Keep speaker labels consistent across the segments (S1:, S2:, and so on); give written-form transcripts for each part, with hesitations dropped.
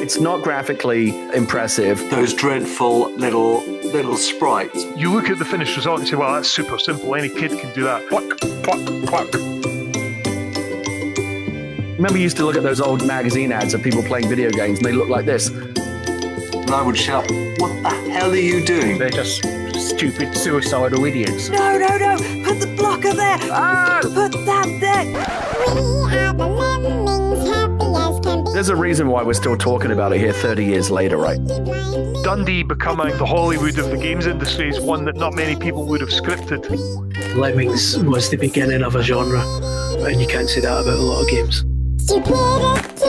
S1: It's not graphically impressive.
S2: Those dreadful little sprites.
S3: You look at the finished result and say, well, that's super simple. Any kid can do that. Pluck, pluck, pluck.
S1: Remember, you used to look at those old magazine ads of people playing video games, and they look like this.
S2: And I would shout, what the hell are you doing?
S4: They're just stupid, suicidal idiots.
S5: No, put the blocker there. Put that there.
S6: We are the Lemmings, happy as can be.
S1: There's a reason why we're still talking about it here 30 years later, right?
S3: Dundee becoming the Hollywood of the games industry is one that not many people would have scripted.
S4: Lemmings was the beginning of a genre, and you can't say that about a lot of games.
S6: Stupidity,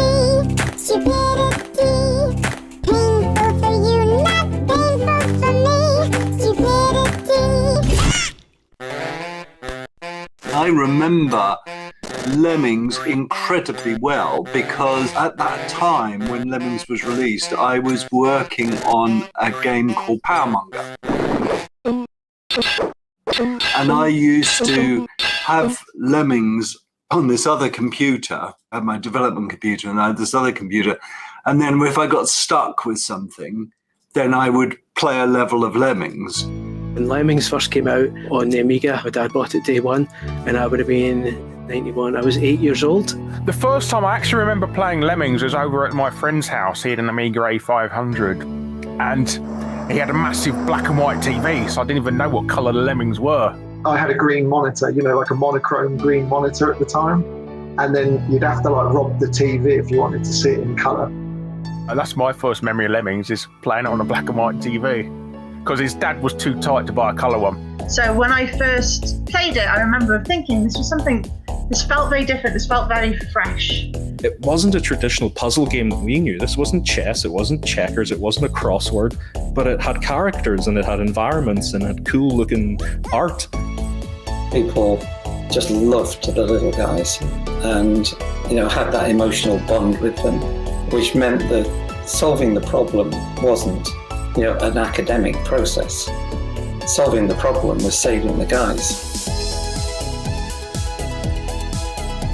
S6: painful for you, not painful for me. Stupidity.
S2: I remember Lemmings incredibly well because at that time when Lemmings was released, I was working on a game called Powermonger. And I used to have Lemmings on this other computer, I had my development computer, and I had this other computer. And then if I got stuck with something, then I would play a level of Lemmings.
S4: When Lemmings first came out on the Amiga, my dad bought it day one, and I would have been 91. I was 8 years old.
S7: The first time I actually remember playing Lemmings was over at my friend's house. He had an Amiga A500, and he had a massive black and white TV, so I didn't even know what colour the Lemmings were.
S8: I had a green monitor, like a monochrome green monitor at the time. And then you'd have to rob the TV if you wanted to see it in colour.
S7: And that's my first memory of Lemmings, is playing it on a black and white TV. Because his dad was too tight to buy a colour one.
S9: So when I first played it, I remember thinking this felt very different, this felt very fresh.
S10: It wasn't a traditional puzzle game that we knew. This wasn't chess, it wasn't checkers, it wasn't a crossword, but it had characters and it had environments and it had cool looking art.
S11: People just loved the little guys and, had that emotional bond with them, which meant that solving the problem wasn't, an academic process. Solving the problem was saving the guys.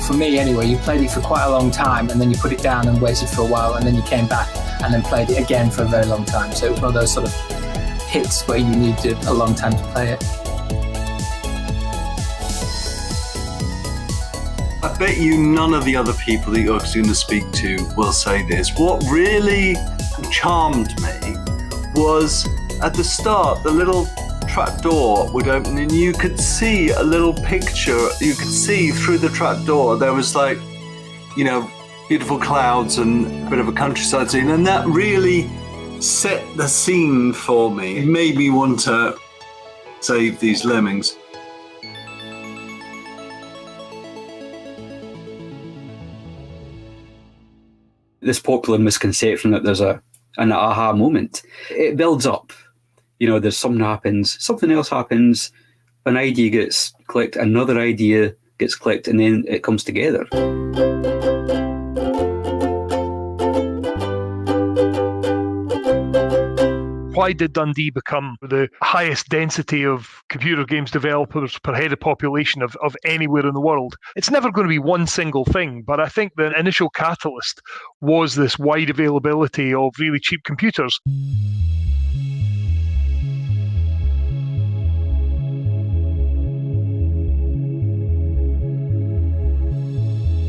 S12: For me anyway, you played it for quite a long time and then you put it down and waited for a while and then you came back and then played it again for a very long time. So it was one of those sort of hits where you needed a long time to play it.
S2: I bet you none of the other people that you're going to speak to will say this. What really charmed me was at the start, the little trap door would open and you could see a little picture. You could see through the trap door there was beautiful clouds and a bit of a countryside scene, and that really set the scene for me. It made me want to save these Lemmings.
S13: This popular misconception that there's an aha moment. It builds up. There's something happens, something else happens, an idea gets clicked, another idea gets clicked, and then it comes together.
S3: Why did Dundee become the highest density of computer games developers per head of population of anywhere in the world? It's never going to be one single thing, but I think the initial catalyst was this wide availability of really cheap computers.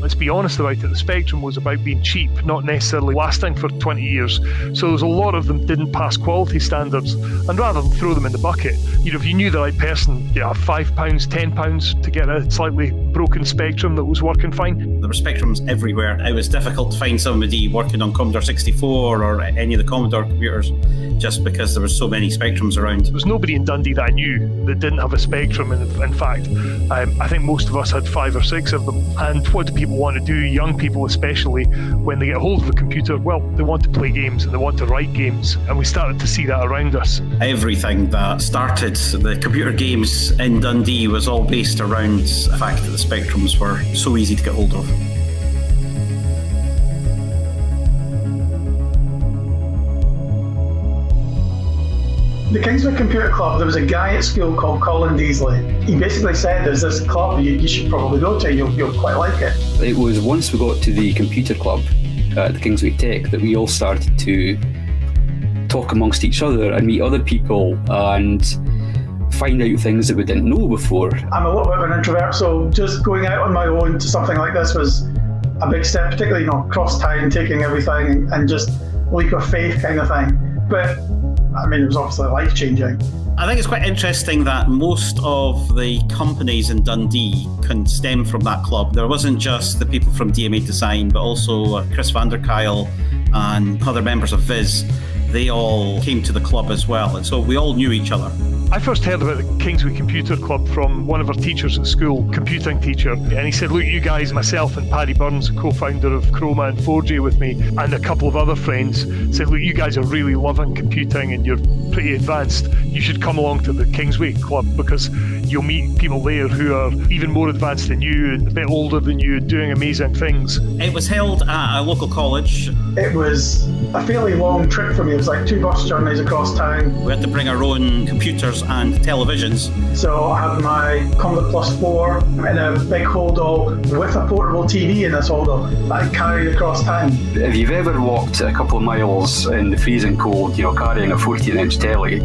S3: Let's be honest about it, the Spectrum was about being cheap, not necessarily lasting for 20 years. So there's a lot of them didn't pass quality standards, and rather than throw them in the bucket, if you knew the right person, £5, £10 to get a slightly broken Spectrum that was working fine.
S14: There were Spectrums everywhere. It was difficult to find somebody working on Commodore 64 or any of the Commodore computers, just because there were so many Spectrums around.
S3: There was nobody in Dundee that I knew that didn't have a Spectrum. In fact, I think most of us had 5 or 6 of them. And what do people want to do, young people especially, when they get hold of a computer? Well, they want to play games and they want to write games, and we started to see that around us.
S14: Everything that started the computer games in Dundee was all based around the fact that the Spectrums were so easy to get hold of.
S8: The Kingswood Computer Club, there was a guy at school called Colin Deasley. He basically said, there's this club you should probably go to, you'll quite like it.
S13: It was once we got to the computer club at the Kingsway Tech that we all started to talk amongst each other and meet other people and find out things that we didn't know before.
S15: I'm a little bit of an introvert, so just going out on my own to something like this was a big step, particularly, cross time, taking everything and just leap of faith kind of thing. But I mean, it was obviously life-changing.
S14: I think it's quite interesting that most of the companies in Dundee can stem from that club. There wasn't just the people from DMA Design, but also Chris van der Kyle and other members of Viz. They all came to the club as well, and so we all knew each other.
S3: I first heard about the Kingsway Computer Club from one of our teachers at school, computing teacher, and he said, look, you guys, myself and Paddy Burns, co-founder of Chroma and 4J with me, and a couple of other friends, said, look, you guys are really loving computing and you're pretty advanced. You should come along to the Kingsway Club because you'll meet people there who are even more advanced than you and a bit older than you, doing amazing things.
S14: It was held at a local college.
S15: It was a fairly long trip for me. It was like 2 bus journeys across town.
S14: We had to bring our own computers and televisions.
S15: So I had my Commodore Plus 4 in a big holdall with a portable TV in this holdall that I carried across town.
S13: If you've ever walked a couple of miles in the freezing cold, carrying a 14-inch telly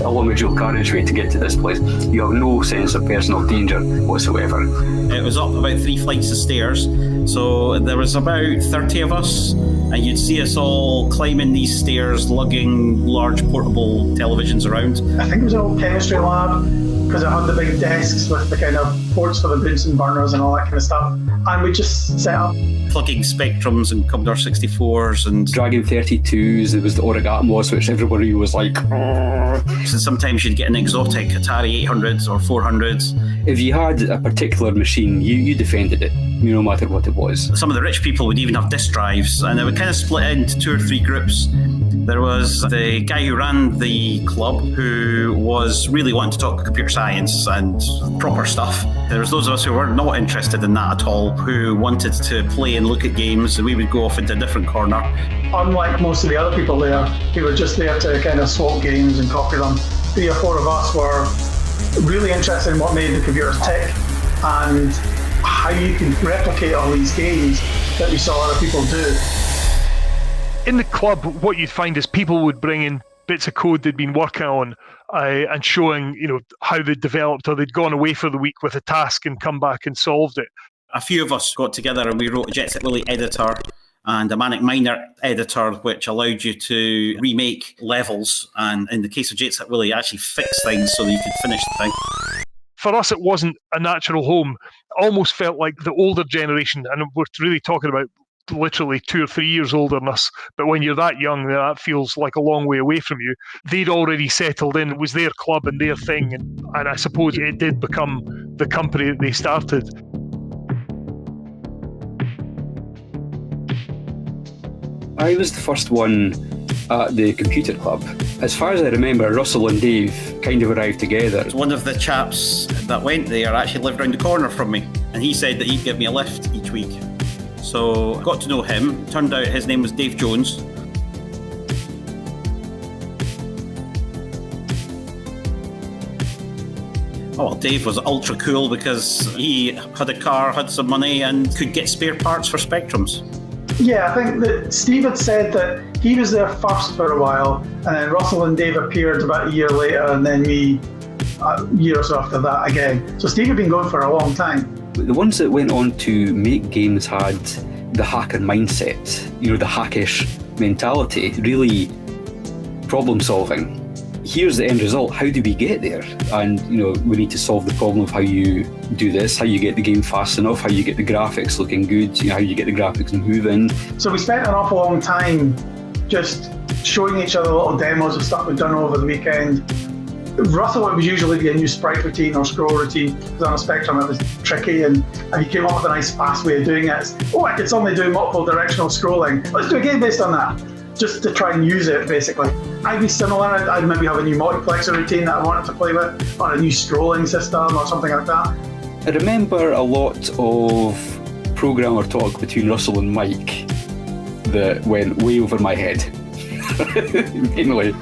S13: along a dual carriageway to get to this place, you have no sense of personal danger whatsoever.
S14: It was up about 3 flights of stairs, so there was about 30 of us, and you'd see us all climbing these stairs, lugging large portable televisions around.
S15: I think it was an old chemistry lab, because it had the big desks with the kind of ports for the Bunsen burners and all that kind of stuff, and we just set up.
S14: Plugging Spectrums and Commodore 64s and
S13: Dragon 32s, there was the Origatmos, which everybody was like...
S14: So sometimes you'd get an exotic Atari 800s or 400s.
S13: If you had a particular machine, you defended it, no matter what it was.
S14: Some of the rich people would even have disk drives, and they would kind of split into 2 or 3 groups. There was the guy who ran the club who was really wanting to talk computer science and proper stuff. There was those of us who were not interested in that at all, who wanted to play and look at games, and we would go off into a different corner.
S15: Unlike most of the other people there, who were just there to kind of swap games and copy them, 3 or 4 of us were really interested in what made the computers tick and how you can replicate all these games that we saw other people do.
S3: In the club, what you'd find is people would bring in bits of code they'd been working on and showing, how they'd developed, or they'd gone away for the week with a task and come back and solved it.
S14: A few of us got together and we wrote a Jet Set Willy editor and a Manic Miner editor, which allowed you to remake levels. And in the case of Jet Set Willy, actually fix things so that you could finish the thing.
S3: For us, it wasn't a natural home. It almost felt like the older generation, and we're really talking about literally 2 or 3 years older than us, but when you're that young, that feels like a long way away from you. They'd already settled in. It was their club and their thing, and I suppose it did become the company that they started.
S13: I was the first one at the computer club. As far as I remember, Russell and Dave kind of arrived together.
S14: One of the chaps that went there actually lived around the corner from me, and he said that he'd give me a lift each week. So I got to know him. Turned out his name was Dave Jones. Oh, well, Dave was ultra cool because he had a car, had some money, and could get spare parts for Spectrums.
S15: Yeah, I think that Steve had said that he was there first for a while, and then Russell and Dave appeared about a year later, and then me a year or so after that again. So Steve had been going for a long time.
S13: The ones that went on to make games had the hacker mindset, the hackish mentality, really problem solving. Here's the end result, how do we get there? And, we need to solve the problem of how you do this, how you get the game fast enough, how you get the graphics looking good, how you get the graphics moving.
S15: So we spent an awful long time just showing each other little demos of stuff we'd done over the weekend. Russell, it would usually be a new sprite routine or scroll routine, because on a Spectrum it was tricky, and he came up with a nice fast way of doing it. I could suddenly do multiple directional scrolling. Let's do a game based on that, just to try and use it, basically. I'd be similar. I'd maybe have a new multiplexer routine that I wanted to play with, or a new scrolling system or something like that.
S13: I remember a lot of programmer talk between Russell and Mike that went way over my head, mainly.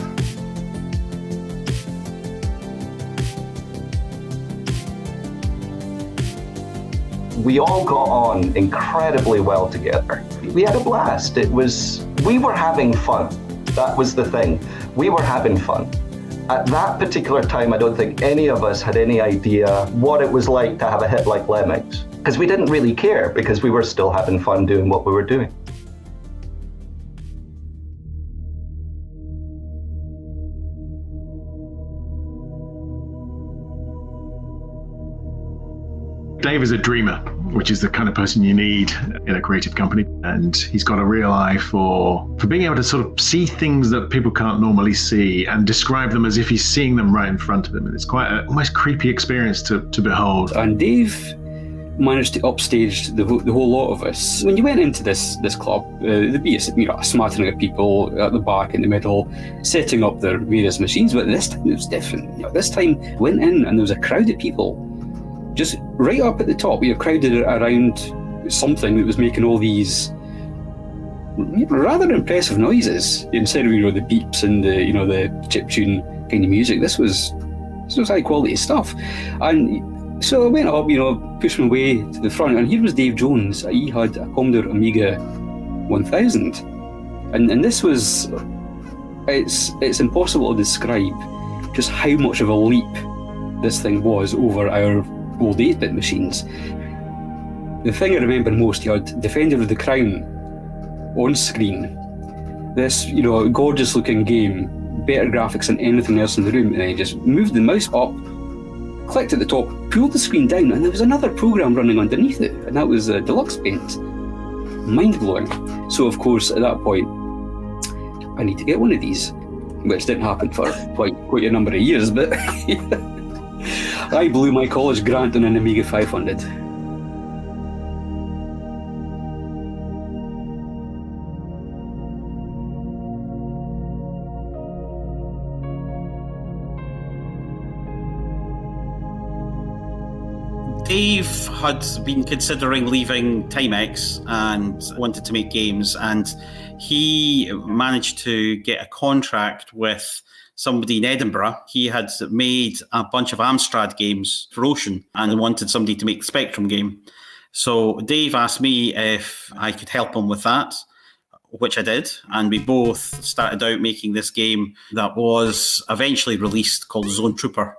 S16: We all got on incredibly well together. We had a blast. We were having fun. That was the thing. We were having fun. At that particular time, I don't think any of us had any idea what it was like to have a hit like Lemmings, because we didn't really care, because we were still having fun doing what we were doing.
S17: Dave is a dreamer, which is the kind of person you need in a creative company. And he's got a real eye for being able to sort of see things that people can't normally see and describe them as if he's seeing them right in front of him. And it's quite an almost creepy experience to behold.
S13: And Dave managed to upstage the whole lot of us. When you went into this club, there'd be a smattering of people at the back, in the middle, setting up their various machines. But this time it was different. This time went in and there was a crowd of people just right up at the top, crowded around something that was making all these rather impressive noises. Instead of the beeps and the chiptune kind of music, this was high quality stuff. And so I went up, pushed my way to the front, and here was Dave Jones. He had a Commodore Amiga 1000, and this was it's impossible to describe just how much of a leap this thing was over our old 8-bit machines. The thing I remember most, you had Defender of the Crown on screen. This, gorgeous looking game, better graphics than anything else in the room, and I just moved the mouse up, clicked at the top, pulled the screen down, and there was another program running underneath it, and that was Deluxe Paint. Mind-blowing. So of course, at that point, I need to get one of these, which didn't happen for quite a number of years, but I blew my college grant on an Amiga 500.
S14: Dave had been considering leaving Timex and wanted to make games, and he managed to get a contract with somebody in Edinburgh. He had made a bunch of Amstrad games for Ocean and wanted somebody to make the Spectrum game. So Dave asked me if I could help him with that, which I did. And we both started out making this game that was eventually released called Zone Trooper.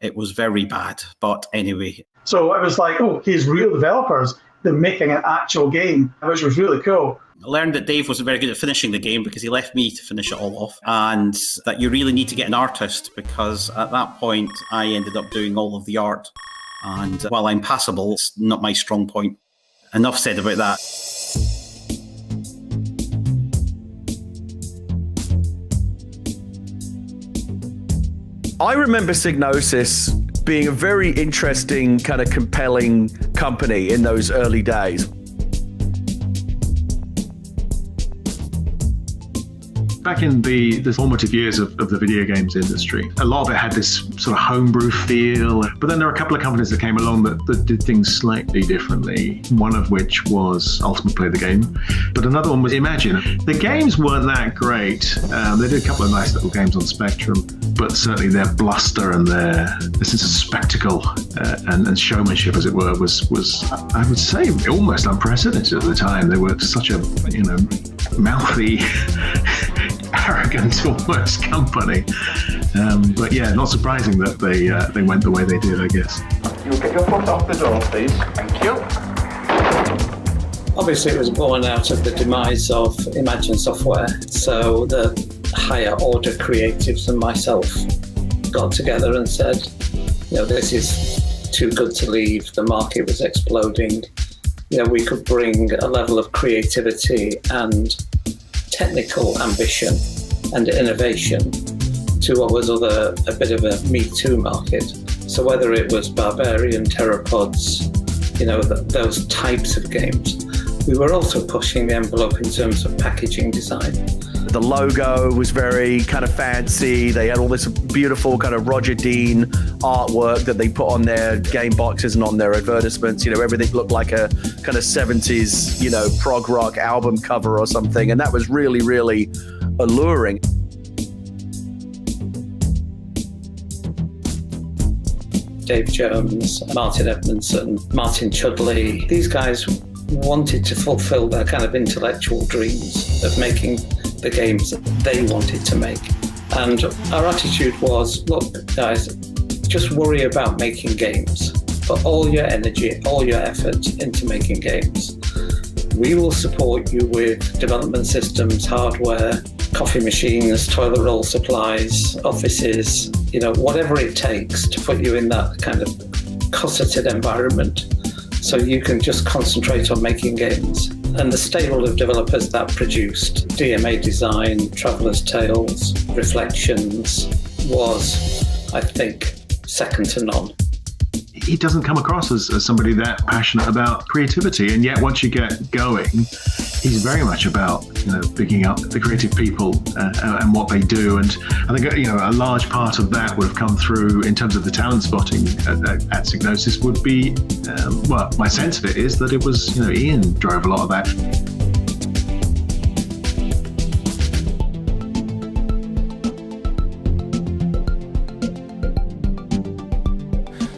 S14: It was very bad, but anyway.
S15: So it was like, he's real developers. They're making an actual game, which was really cool.
S14: I learned that Dave wasn't very good at finishing the game because he left me to finish it all off, and that you really need to get an artist, because at that point I ended up doing all of the art, and while I'm passable, it's not my strong point. Enough said about that.
S1: I remember Psygnosis being a very interesting, kind of compelling company in those early days.
S17: Back in the formative years of the video games industry, a lot of it had this sort of homebrew feel, but then there were a couple of companies that came along that did things slightly differently, one of which was Ultimate Play the Game, but another one was Imagine. The games weren't that great. They did a couple of nice little games on Spectrum, but certainly their bluster and their sense of spectacle and showmanship, as it were, was I would say almost unprecedented at the time. They were such a mouthy, arrogant almost company. But yeah, not surprising that they went the way they did, I guess.
S18: You'll get your foot off the door, please. Thank you.
S11: Obviously, it was born out of the demise of Imagine Software. So the higher order creatives and myself got together and said, this is too good to leave. The market was exploding. We could bring a level of creativity and technical ambition and innovation to what was a bit of a Me Too market. So whether it was Barbarian, Terrapods, those types of games, we were also pushing the envelope in terms of packaging design.
S1: The logo was very kind of fancy. They had all this beautiful kind of Roger Dean artwork that they put on their game boxes and on their advertisements. Everything looked like a kind of 70s, prog rock album cover or something. And that was really, really alluring.
S11: Dave Jones, Martin Edmondson, Martin Chudley. These guys wanted to fulfill their kind of intellectual dreams of making the games that they wanted to make. And our attitude was, look, guys, just worry about making games. Put all your energy, all your effort into making games. We will support you with development systems, hardware, coffee machines, toilet roll supplies, offices, whatever it takes to put you in that kind of cosseted environment so you can just concentrate on making games. And the stable of developers that produced DMA Design, Traveller's Tales, Reflections was, I think, second to none.
S17: He doesn't come across as somebody that passionate about creativity, and yet once you get going, he's very much about picking up the creative people and what they do. And I think a large part of that would have come through in terms of the talent spotting at Psygnosis would be my sense of it is that it was Ian drove a lot of that.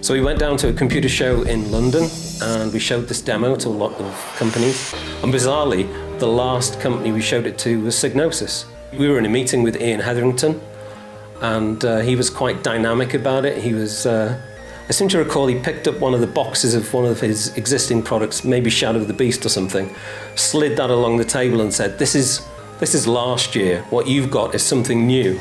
S19: So we went down to a computer show in London and we showed this demo to a lot of companies. And bizarrely, the last company we showed it to was Psygnosis. We were in a meeting with Ian Hetherington and he was quite dynamic about it. He was, I seem to recall he picked up one of the boxes of one of his existing products, maybe Shadow of the Beast or something, slid that along the table and said, this is last year. What you've got is something new.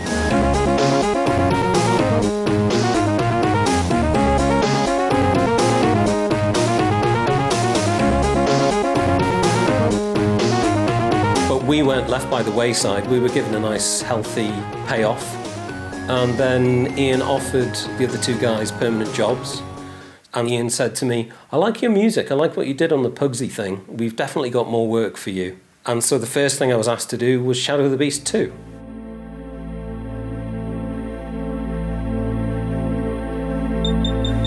S19: We weren't left by the wayside. We were given a nice, healthy payoff. And then Ian offered the other two guys permanent jobs. And Ian said to me, I like your music. I like what you did on the Pugsy thing. We've definitely got more work for you. And so the first thing I was asked to do was Shadow of the Beast 2.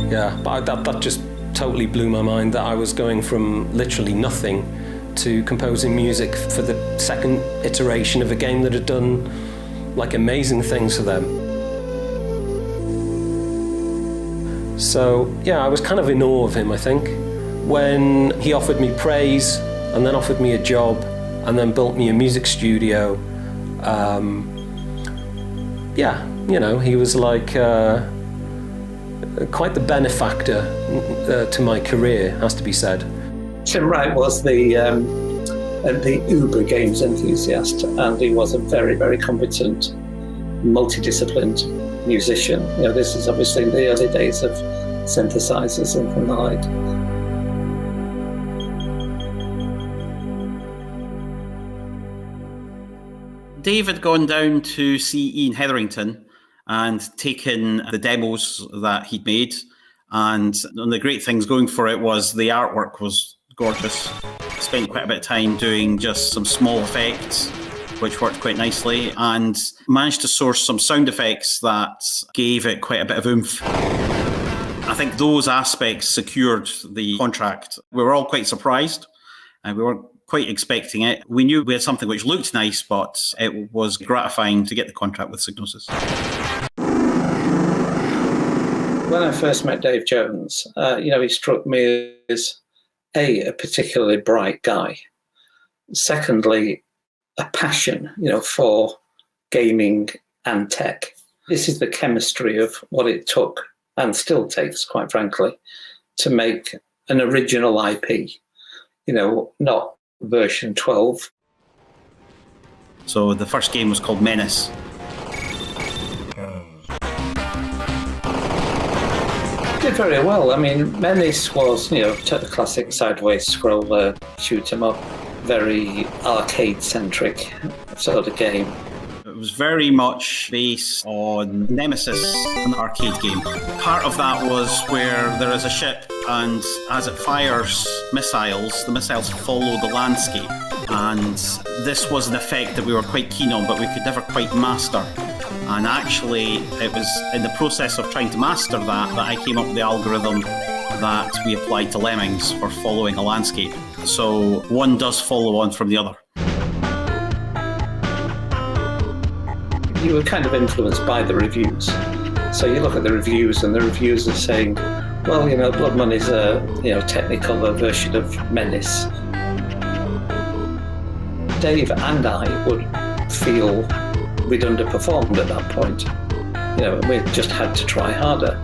S19: Yeah, but that just totally blew my mind that I was going from literally nothing to composing music for the second iteration of a game that had done like amazing things for them. So yeah, I was kind of in awe of him, I think. When he offered me praise and then offered me a job and then built me a music studio, he was like quite the benefactor to my career, has to be said.
S11: Tim Wright was the uber games enthusiast, and he was a very, very competent, multidisciplined musician. This is obviously the early days of synthesizers and the like.
S14: Dave had gone down to see Ian Hetherington and taken the demos that he'd made. And one of the great things going for it was the artwork was gorgeous. Spent quite a bit of time doing just some small effects, which worked quite nicely, and managed to source some sound effects that gave it quite a bit of oomph. I think those aspects secured the contract. We were all quite surprised, and we weren't quite expecting it. We knew we had something which looked nice, but it was gratifying to get the contract with Psygnosis.
S11: When I first met Dave Jones, he struck me as a particularly bright guy. Secondly, a passion, for gaming and tech. This is the chemistry of what it took, and still takes, quite frankly, to make an original IP. Not version 12.
S14: So the first game was called Menace.
S11: Did very well. I mean, Menace was, the classic sideways scroller, shoot 'em up, very arcade-centric sort of game.
S14: It was very much based on Nemesis, an arcade game. Part of that was where there is a ship, and as it fires missiles, the missiles follow the landscape. And this was an effect that we were quite keen on, but we could never quite master. And actually, it was in the process of trying to master that I came up with the algorithm that we applied to Lemmings for following a landscape. So one does follow on from the other.
S11: You were kind of influenced by the reviews. So you look at the reviews, and the reviews are saying, well, Blood Money's a Technicolor version of Menace. Dave and I would feel we'd underperformed at that point. We just had to try harder.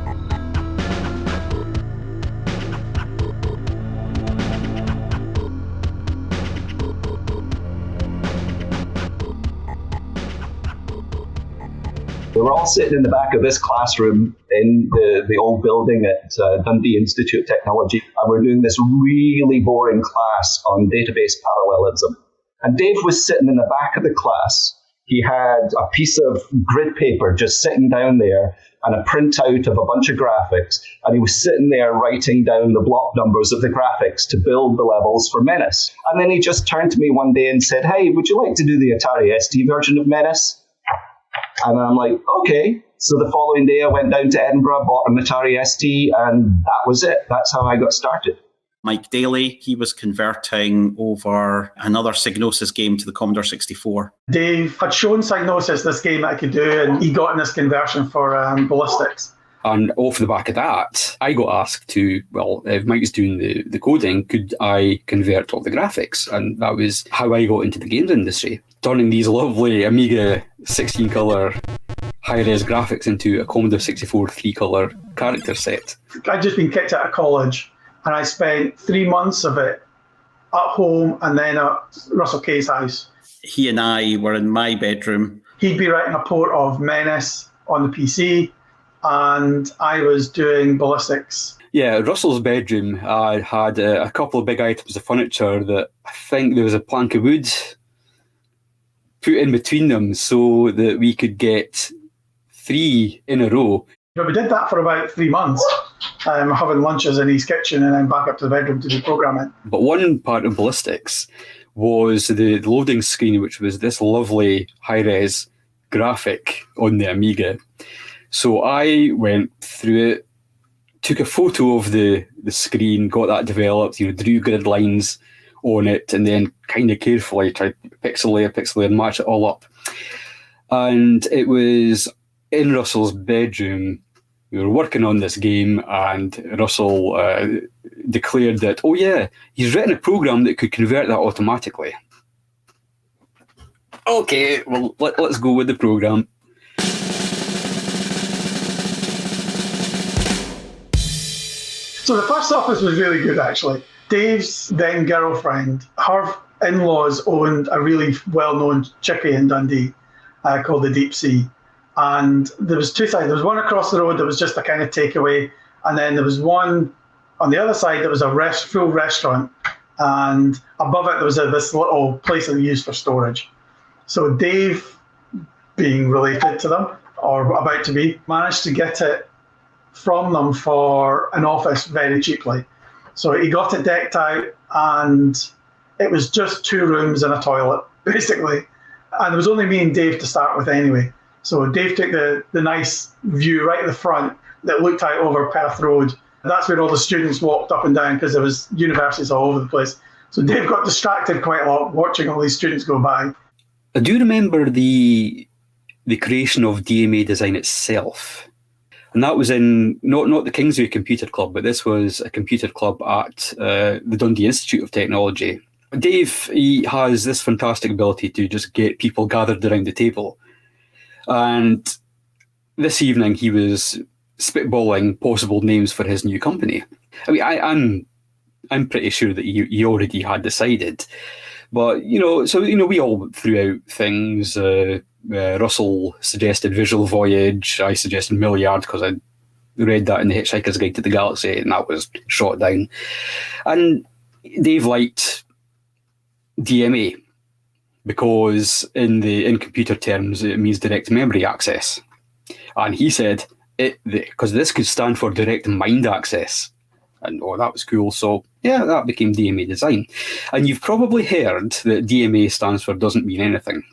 S16: We were all sitting in the back of this classroom in the old building at Dundee Institute of Technology, and we're doing this really boring class on database parallelism. And Dave was sitting in the back of the class. He had a piece of grid paper just sitting down there and a printout of a bunch of graphics, and he was sitting there writing down the block numbers of the graphics to build the levels for Menace. And then he just turned to me one day and said, "Hey, would you like to do the Atari ST version of Menace?" And I'm like, okay. So the following day I went down to Edinburgh, bought an Atari ST, and that was it. That's how I got started.
S14: Mike Dailly, he was converting over another Psygnosis game to the Commodore 64.
S15: Dave had shown Psygnosis this game that I could do, and he got in this conversion for ballistics.
S13: And off the back of that, I got asked to, if Mike's doing the coding, could I convert all the graphics? And that was how I got into the games industry, turning these lovely Amiga 16-colour high-res graphics into a Commodore 64 3-colour character set.
S15: I'd just been kicked out of college, and I spent 3 months of it at home and then at Russell Kay's house.
S14: He and I were in my bedroom.
S15: He'd be writing a port of Menace on the PC, and I was doing ballistics.
S13: Yeah, Russell's bedroom, I had a couple of big items of furniture that I think there was a plank of wood put in between them so that we could get 3 in a row.
S15: But we did that for about 3 months, having lunches in his kitchen and then back up to the bedroom to do programming.
S13: But one part of ballistics was the loading screen, which was this lovely high-res graphic on the Amiga. So I went through it, took a photo of the screen, got that developed, drew grid lines on it, and then kind of carefully tried pixel layer, and match it all up. And it was in Russell's bedroom. We were working on this game, and Russell declared that, oh yeah, he's written a program that could convert that automatically. Okay, well, let's go with the program.
S15: So the first office was really good, actually. Dave's then girlfriend, her in-laws owned a really well-known chippy in Dundee called the Deep Sea. And there was 2 sides. There was one across the road that was just a kind of takeaway. And then there was one on the other side that was a full restaurant. And above it, there was this little place that they used for storage. So Dave, being related to them, or about to be, managed to get it from them for an office very cheaply. So he got it decked out, and it was just 2 rooms and a toilet, basically. And there was only me and Dave to start with anyway. So Dave took the nice view right at the front that looked out over Perth Road. That's where all the students walked up and down because there was universities all over the place. So Dave got distracted quite a lot watching all these students go by.
S13: I do remember the creation of DMA Design itself. And that was in, not the Kingsway Computer Club, but this was a computer club at the Dundee Institute of Technology. Dave, he has this fantastic ability to just get people gathered around the table. And this evening he was spitballing possible names for his new company. I mean, I'm pretty sure that he already had decided. But, we all threw out things. Russell suggested Visual Voyage. I suggested Milliard because I read that in the Hitchhiker's Guide to the Galaxy, and that was shot down. And Dave liked DMA because in computer terms it means direct memory access. And he said, because this could stand for direct mind access. And that was cool. So yeah, that became DMA Design. And you've probably heard that DMA stands for doesn't mean anything.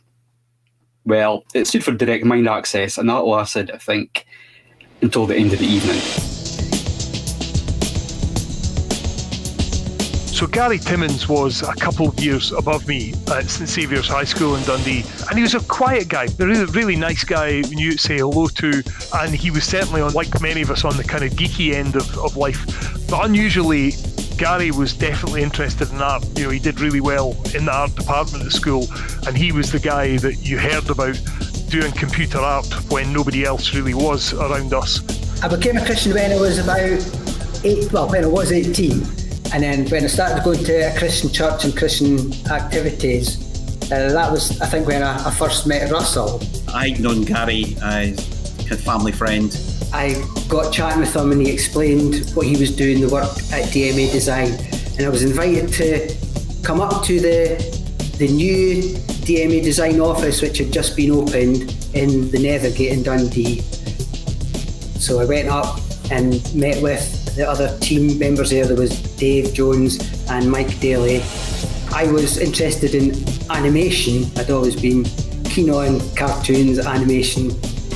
S13: Well, it stood for direct mind access, and that lasted, I think, until the end of the evening.
S3: So Gary Timmins was a couple of years above me at St Saviour's High School in Dundee, and he was a quiet guy, a really, really nice guy you knew to say hello to, and he was certainly, like many of us, on the kind of geeky end of life. But unusually, Gary was definitely interested in art. You know, he did really well in the art department at school, and he was the guy that you heard about doing computer art when nobody else really was around us.
S20: I became a Christian when I was about 18. And then when I started going to a Christian church and Christian activities, that was, I think, when I first met Russell.
S14: I'd known Gary as a family friend.
S20: I got chatting with him and he explained what he was doing, the work at DMA Design. And I was invited to come up to the new DMA Design office, which had just been opened in the Nethergate in Dundee. So I went up and met with the other team members there. There was Dave Jones and Mike Dailly. I was interested in animation. I'd always been keen on cartoons, animation.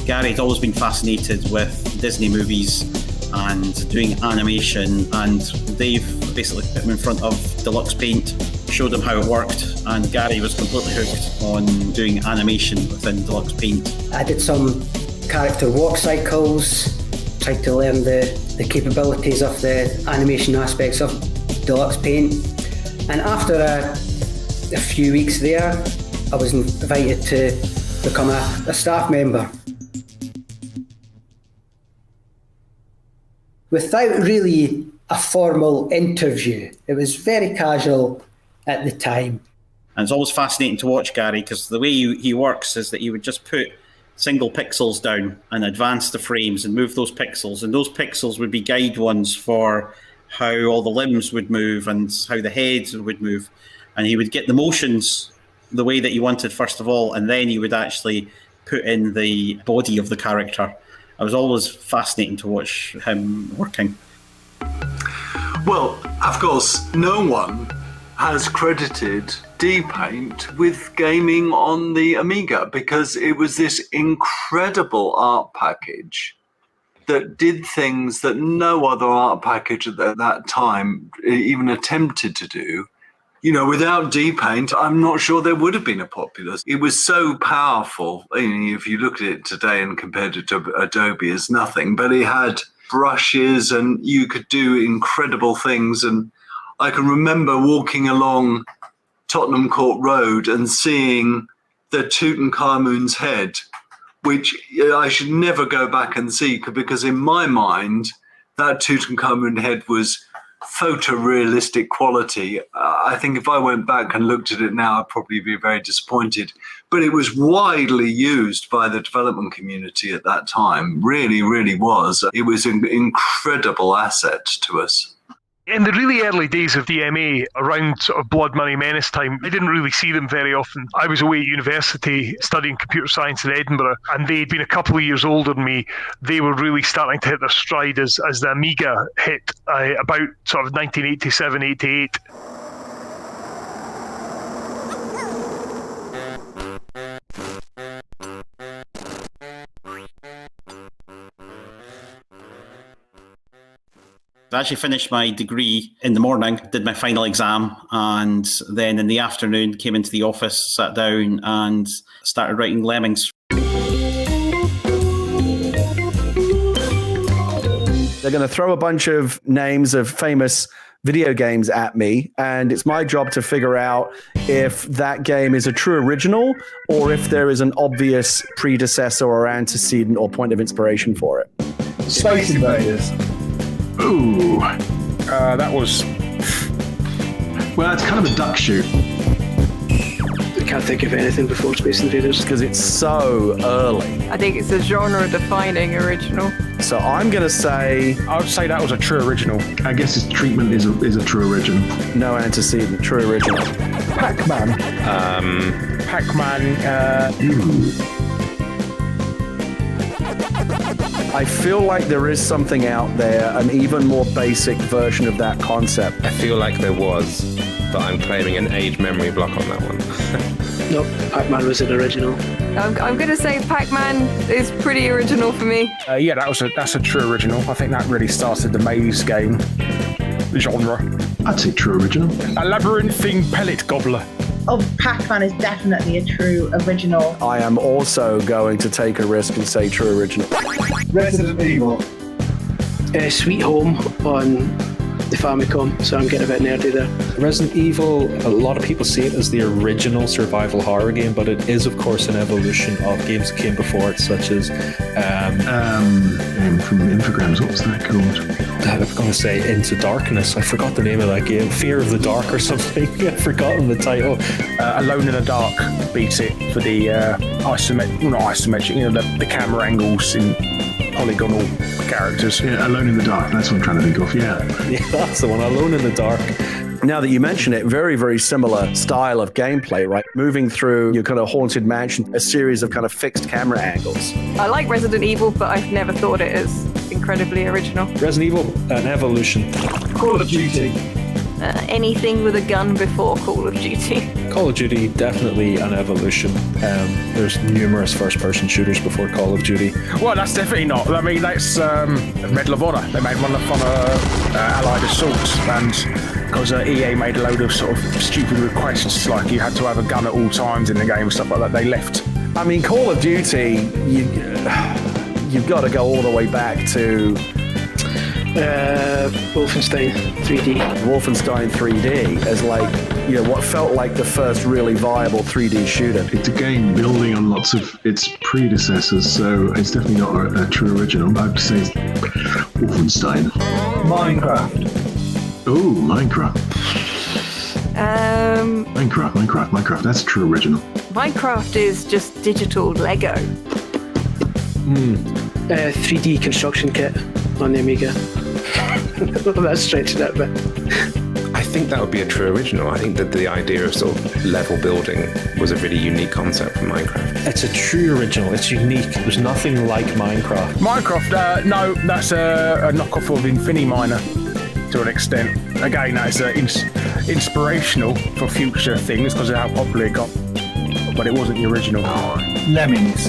S14: Gary'd always been fascinated with Disney movies and doing animation, and Dave basically put him in front of Deluxe Paint, showed him how it worked, and Gary was completely hooked on doing animation within Deluxe Paint.
S20: I did some character walk cycles, tried to learn the capabilities of the animation aspects of Deluxe Paint. And after a few weeks there, I was invited to become a staff member. Without really a formal interview, it was very casual at the time.
S14: And it's always fascinating to watch Gary, because the way he works is that he would just put single pixels down and advance the frames and move those pixels, and those pixels would be guide ones for how all the limbs would move and how the heads would move, and he would get the motions the way that he wanted first of all, and then he would actually put in the body of the character. It was always fascinating to watch him working.
S2: Well, of course, no one has credited D-Paint with gaming on the Amiga, because it was this incredible art package that did things that no other art package at that time even attempted to do. You know, without D-Paint, I'm not sure there would have been a popular. It was so powerful. I mean, if you look at it today and compared it to Adobe, it's nothing, but it had brushes and you could do incredible things. And I can remember walking along Tottenham Court Road and seeing the Tutankhamun's head, which I should never go back and see, because in my mind, that Tutankhamun head was photorealistic quality. I think if I went back and looked at it now, I'd probably be very disappointed. But it was widely used by the development community at that time. Really, really was. It was an incredible asset to us.
S3: In the really early days of DMA, around sort of Blood Money Menace time, I didn't really see them very often. I was away at university studying computer science in Edinburgh, and they'd been a couple of years older than me. They were really starting to hit their stride as the Amiga hit about sort of 1987, 88.
S14: I actually finished my degree in the morning, did my final exam, and then in the afternoon came into the office, sat down and started writing Lemmings.
S1: They're going to throw a bunch of names of famous video games at me, and it's my job to figure out if that game is a true original or if there is an obvious predecessor or antecedent or point of inspiration for it.
S17: Space Invaders. Ooh.
S7: That was...
S17: Well, it's kind of a duck shoot.
S4: I can't think of anything before Space Invaders.
S1: Because it's so early.
S21: I think it's a genre-defining original.
S1: So I'm going to say...
S7: I would say that was a true original.
S17: I guess its treatment is a true original.
S1: No antecedent, true original.
S17: Pac-Man.
S7: Pac-Man...
S1: I feel like there is something out there, an even more basic version of that concept.
S22: I feel like there was, but I'm claiming an age memory block on that one.
S4: Nope, Pac-Man was an original.
S21: I'm going to say Pac-Man is pretty original for me.
S7: Yeah, that's a true original. I think that really started the maze game genre.
S17: I'd say true original.
S7: A labyrinthine pellet gobbler.
S9: Oh, Pac-Man is definitely a true original.
S1: I am also going to take a risk and say true original.
S8: Resident Evil.
S4: Sweet Home on the Famicom, so I'm getting a bit nerdy there.
S10: Resident Evil, a lot of people see it as the original survival horror game, but it is, of course, an evolution of games that came before it, such as...
S17: from Infogrames, what was that called?
S10: I'm going to say Into Darkness. I forgot the name of that game. Fear of the Dark or something. I've forgotten the title.
S7: Alone in the Dark beats it for the isometric, the camera angles in polygonal characters.
S17: Yeah, Alone in the Dark, that's what I'm trying to think of, yeah.
S10: Yeah, that's the one, Alone in the Dark.
S1: Now that you mention it, very, very similar style of gameplay, right? Moving through your kind of haunted mansion, a series of kind of fixed camera angles.
S21: I like Resident Evil, but I've never thought it as incredibly original.
S10: Resident Evil, an evolution.
S8: Call of Duty.
S21: Anything with a gun before Call of Duty.
S10: Call of Duty, definitely an evolution. There's numerous first-person shooters before Call of Duty.
S7: Well, that's definitely not. I mean, that's Medal of Honor. They made one of Allied Assaults, and because EA made a load of sort of stupid requests, like you had to have a gun at all times in the game and stuff like that, they left.
S1: I mean, Call of Duty, you've got to go all the way back to...
S4: Wolfenstein 3D.
S1: Wolfenstein 3D as what felt like the first really viable 3D shooter.
S17: It's a game building on lots of its predecessors, so it's definitely not a true original. I'd say Wolfenstein.
S8: Minecraft.
S17: Oh, Minecraft. Minecraft. That's a true original.
S21: Minecraft is just digital Lego.
S4: 3D construction kit on the Amiga. That's stretching it a bit.
S22: I think that would be a true original. I think that the idea of sort of level building was a really unique concept for Minecraft.
S10: It's a true original. It's unique. There's nothing like Minecraft.
S7: Minecraft, no, that's a knockoff of Infiniminer to an extent. Again, that's inspirational for future things because of how popular it got. But it wasn't the original.
S15: Lemmings.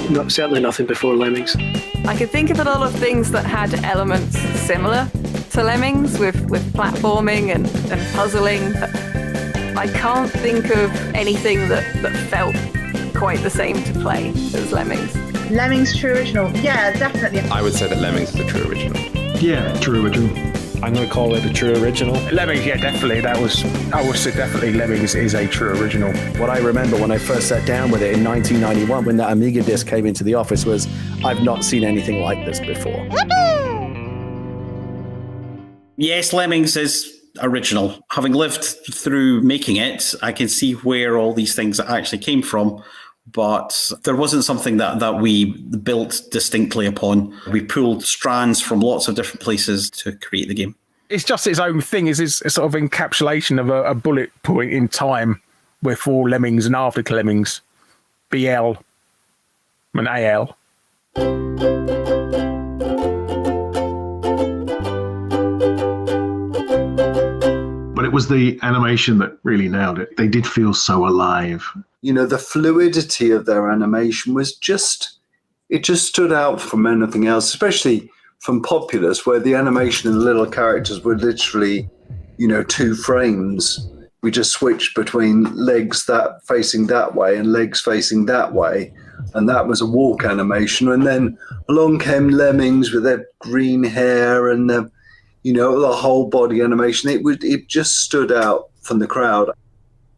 S4: No, certainly nothing before Lemmings.
S21: I could think of a lot of things that had elements similar to Lemmings with platforming and puzzling, but I can't think of anything that felt quite the same to play as Lemmings.
S9: Lemmings true original. Yeah, definitely.
S22: I would say that Lemmings is a true original.
S17: Yeah, true original.
S10: I'm going to call it a true original.
S7: Lemmings, yeah, definitely. I would say definitely Lemmings is a true original.
S1: What I remember when I first sat down with it in 1991, when that Amiga disc came into the office, was I've not seen anything like this before.
S14: Yes, Lemmings is original. Having lived through making it, I can see where all these things actually came from. But there wasn't something that we built distinctly upon. We pulled strands from lots of different places to create the game.
S7: It's just its own thing. It's a sort of encapsulation of a bullet point in time before Lemmings and after Lemmings. BL and AL.
S17: But it was the animation that really nailed it. They did feel so alive.
S2: You know, the fluidity of their animation was it just stood out from anything else, especially from Populous, where the animation and the little characters were literally, 2 frames. We just switched between legs facing that way and legs facing that way. And that was a walk animation. And then along came Lemmings with their green hair and the whole body animation. It just stood out from the crowd.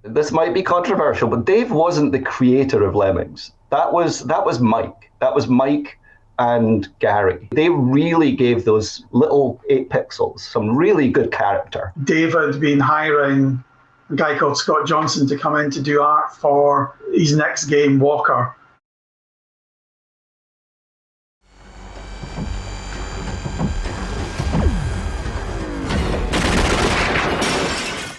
S16: This might be controversial, but Dave wasn't the creator of Lemmings. That was Mike. That was Mike and Gary. They really gave those little 8 pixels some really good character.
S15: Dave had been hiring a guy called Scott Johnson to come in to do art for his next game, Walker.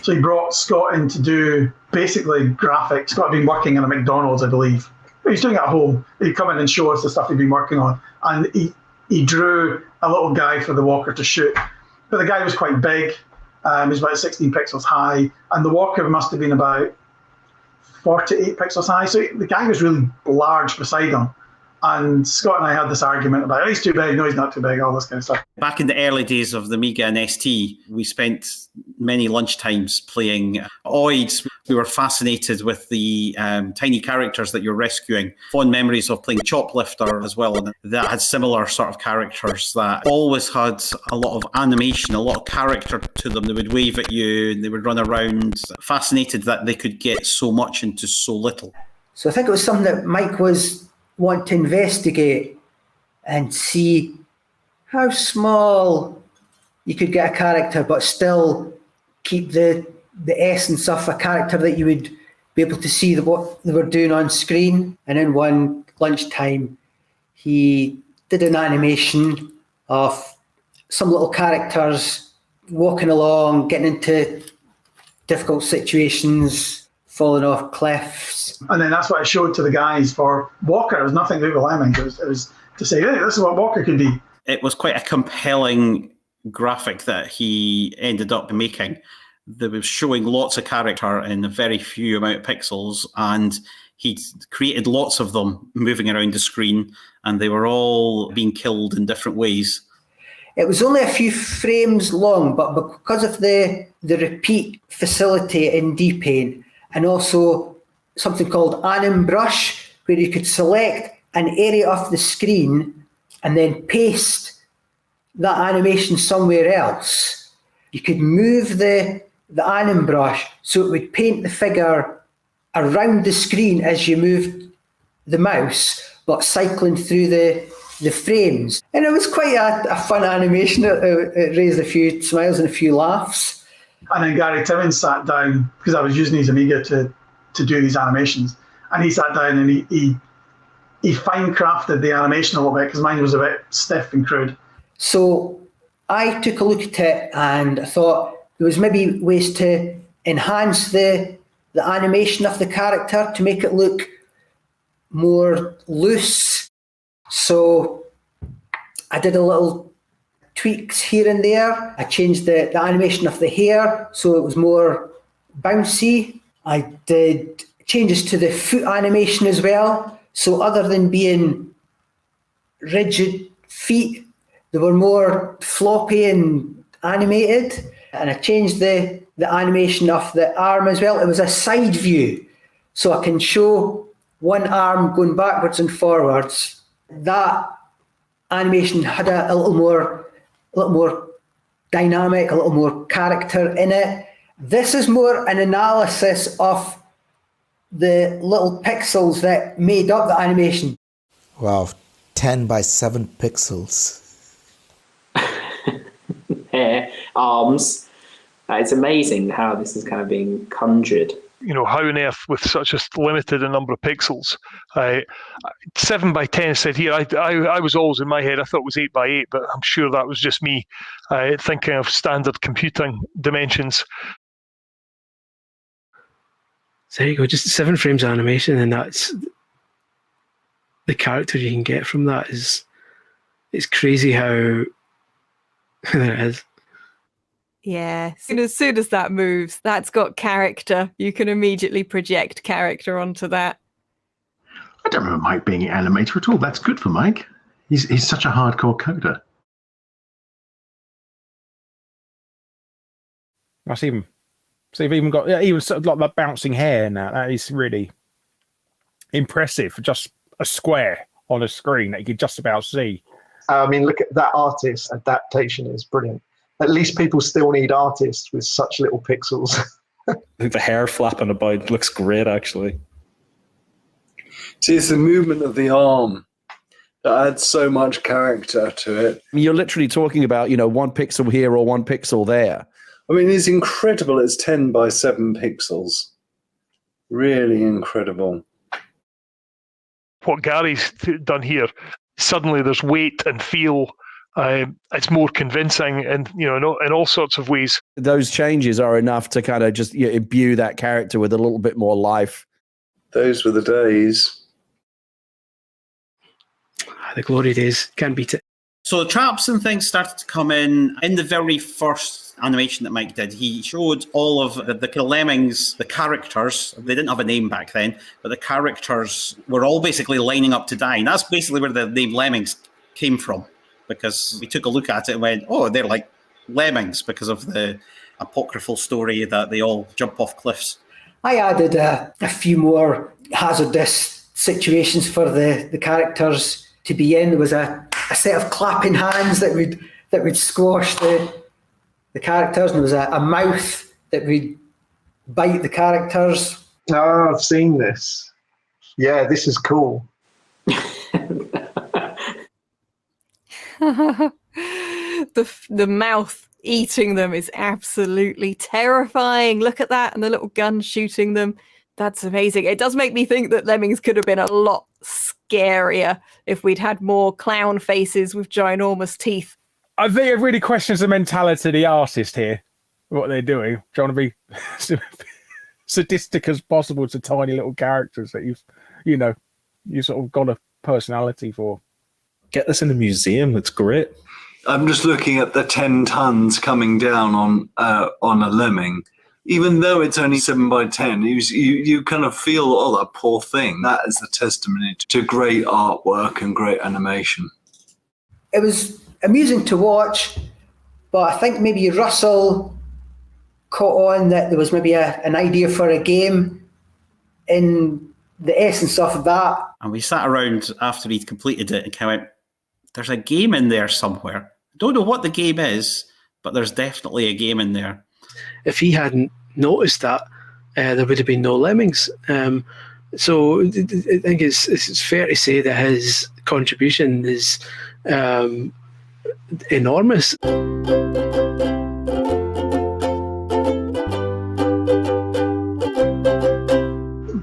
S15: So he brought Scott in to do basically graphics. Scott had been working in a McDonald's, I believe. He was doing it at home. He'd come in and show us the stuff he'd been working on. And he drew a little guy for the Walker to shoot. But the guy was quite big. He was about 16 pixels high. And the Walker must have been about 48 pixels high. So the guy was really large beside him. And Scott and I had this argument about, oh, he's too big, no, he's not too big, all this kind of stuff.
S14: Back in the early days of the Amiga and ST, we spent many lunchtimes playing Oids. We were fascinated with the tiny characters that you're rescuing. Fond memories of playing Choplifter as well. And that had similar sort of characters that always had a lot of animation, a lot of character to them. They would wave at you and they would run around. Fascinated that they could get so much into so little.
S20: So I think it was something that Mike was wanting to investigate and see how small you could get a character but still keep the essence of a character that you would be able to see what they were doing on screen. And in one lunchtime, he did an animation of some little characters walking along, getting into difficult situations, falling off cliffs.
S15: And then that's what I showed to the guys for Walker. It was nothing to do with Lemmings. It was to say, hey, this is what Walker could be.
S14: It was quite a compelling graphic that he ended up making. That was showing lots of character in a very few amount of pixels, and he created lots of them moving around the screen, and they were all being killed in different ways.
S20: It was only a few frames long, but because of the repeat facility in D-Paint, and also something called Anim Brush, where you could select an area of the screen and then paste that animation somewhere else. You could move the Anim Brush so it would paint the figure around the screen as you moved the mouse, but cycling through the frames. And it was quite a fun animation. It raised a few smiles and a few laughs.
S15: And then Gary Timmins sat down, because I was using his Amiga to do these animations, and he sat down and he fine-crafted the animation a little bit, because mine was a bit stiff and crude.
S20: So I took a look at it and I thought there was maybe ways to enhance the animation of the character to make it look more loose. So I did a little tweaks here and there. I changed the animation of the hair so it was more bouncy. I did changes to the foot animation as well. So other than being rigid feet, they were more floppy and animated. And I changed the animation of the arm as well. It was a side view, so I can show one arm going backwards and forwards. That animation had a little more dynamic, a little more character in it. This is more an analysis of the little pixels that made up the animation.
S5: Wow, 10 by 7 pixels.
S6: Hair, arms. It's amazing how this is kind of being conjured.
S3: You know, how on earth with such a limited number of pixels? 7 by 10 said here. I was always in my head, I thought it was 8 by 8, but I'm sure that was just me thinking of standard computing dimensions.
S4: So there you go, just 7 frames of animation, and that's the character you can get from that. It's crazy how there it is.
S21: Yeah, as soon as that moves, that's got character. You can immediately project character onto that.
S17: I don't remember Mike being an animator at all. That's good for Mike. He's such a hardcore coder.
S7: That's even. So you've even got even sort of like that bouncing hair now. That is really impressive for just a square on a screen that you could just about see.
S8: I mean, look at that artist adaptation is brilliant. At least people still need artists with such little pixels.
S10: I think the hair flapping about looks great, actually.
S2: See, it's the movement of the arm that adds so much character to it.
S1: You're literally talking about, 1 pixel here or 1 pixel there.
S2: I mean, it's incredible. It's 10 by 7 pixels. Really incredible.
S3: What Gary's done here, suddenly there's weight and feel. It's more convincing, and in all sorts of ways.
S1: Those changes are enough to kind of just imbue that character with a little bit more life.
S2: Those were the days.
S4: The glory days, can't beat it.
S14: So the traps and things started to come in the very first animation that Mike did. He showed all of the kind of Lemmings, the characters. They didn't have a name back then, but the characters were all basically lining up to die. And that's basically where the name Lemmings came from, because we took a look at it and went, oh, they're like lemmings because of the apocryphal story that they all jump off cliffs.
S20: I added a few more hazardous situations for the characters to be in. There was a set of clapping hands that would squash the characters, and there was a mouth that would bite the characters.
S8: Oh, I've seen this. Yeah, this is cool.
S21: The mouth eating them is absolutely terrifying. Look at that, and the little gun shooting them. That's amazing. It does make me think that Lemmings could have been a lot scarier if we'd had more clown faces with ginormous teeth.
S7: I think it really questions the mentality of the artist here, what they're doing, trying to be sadistic as possible to tiny little characters that you sort of got a personality for.
S10: Get this in a museum. It's great.
S2: I'm just looking at the 10 tons coming down on a lemming. Even though it's only 7x10, you kind of feel, oh, that poor thing. That is a testimony to great artwork and great animation.
S20: It was amusing to watch, but I think maybe Russell caught on that there was maybe an idea for a game in the essence of that.
S14: And we sat around after he'd completed it and kind of went, there's a game in there somewhere. I don't know what the game is, but there's definitely a game in there.
S4: If he hadn't noticed that, there would have been no Lemmings. So I think it's fair to say that his contribution is enormous.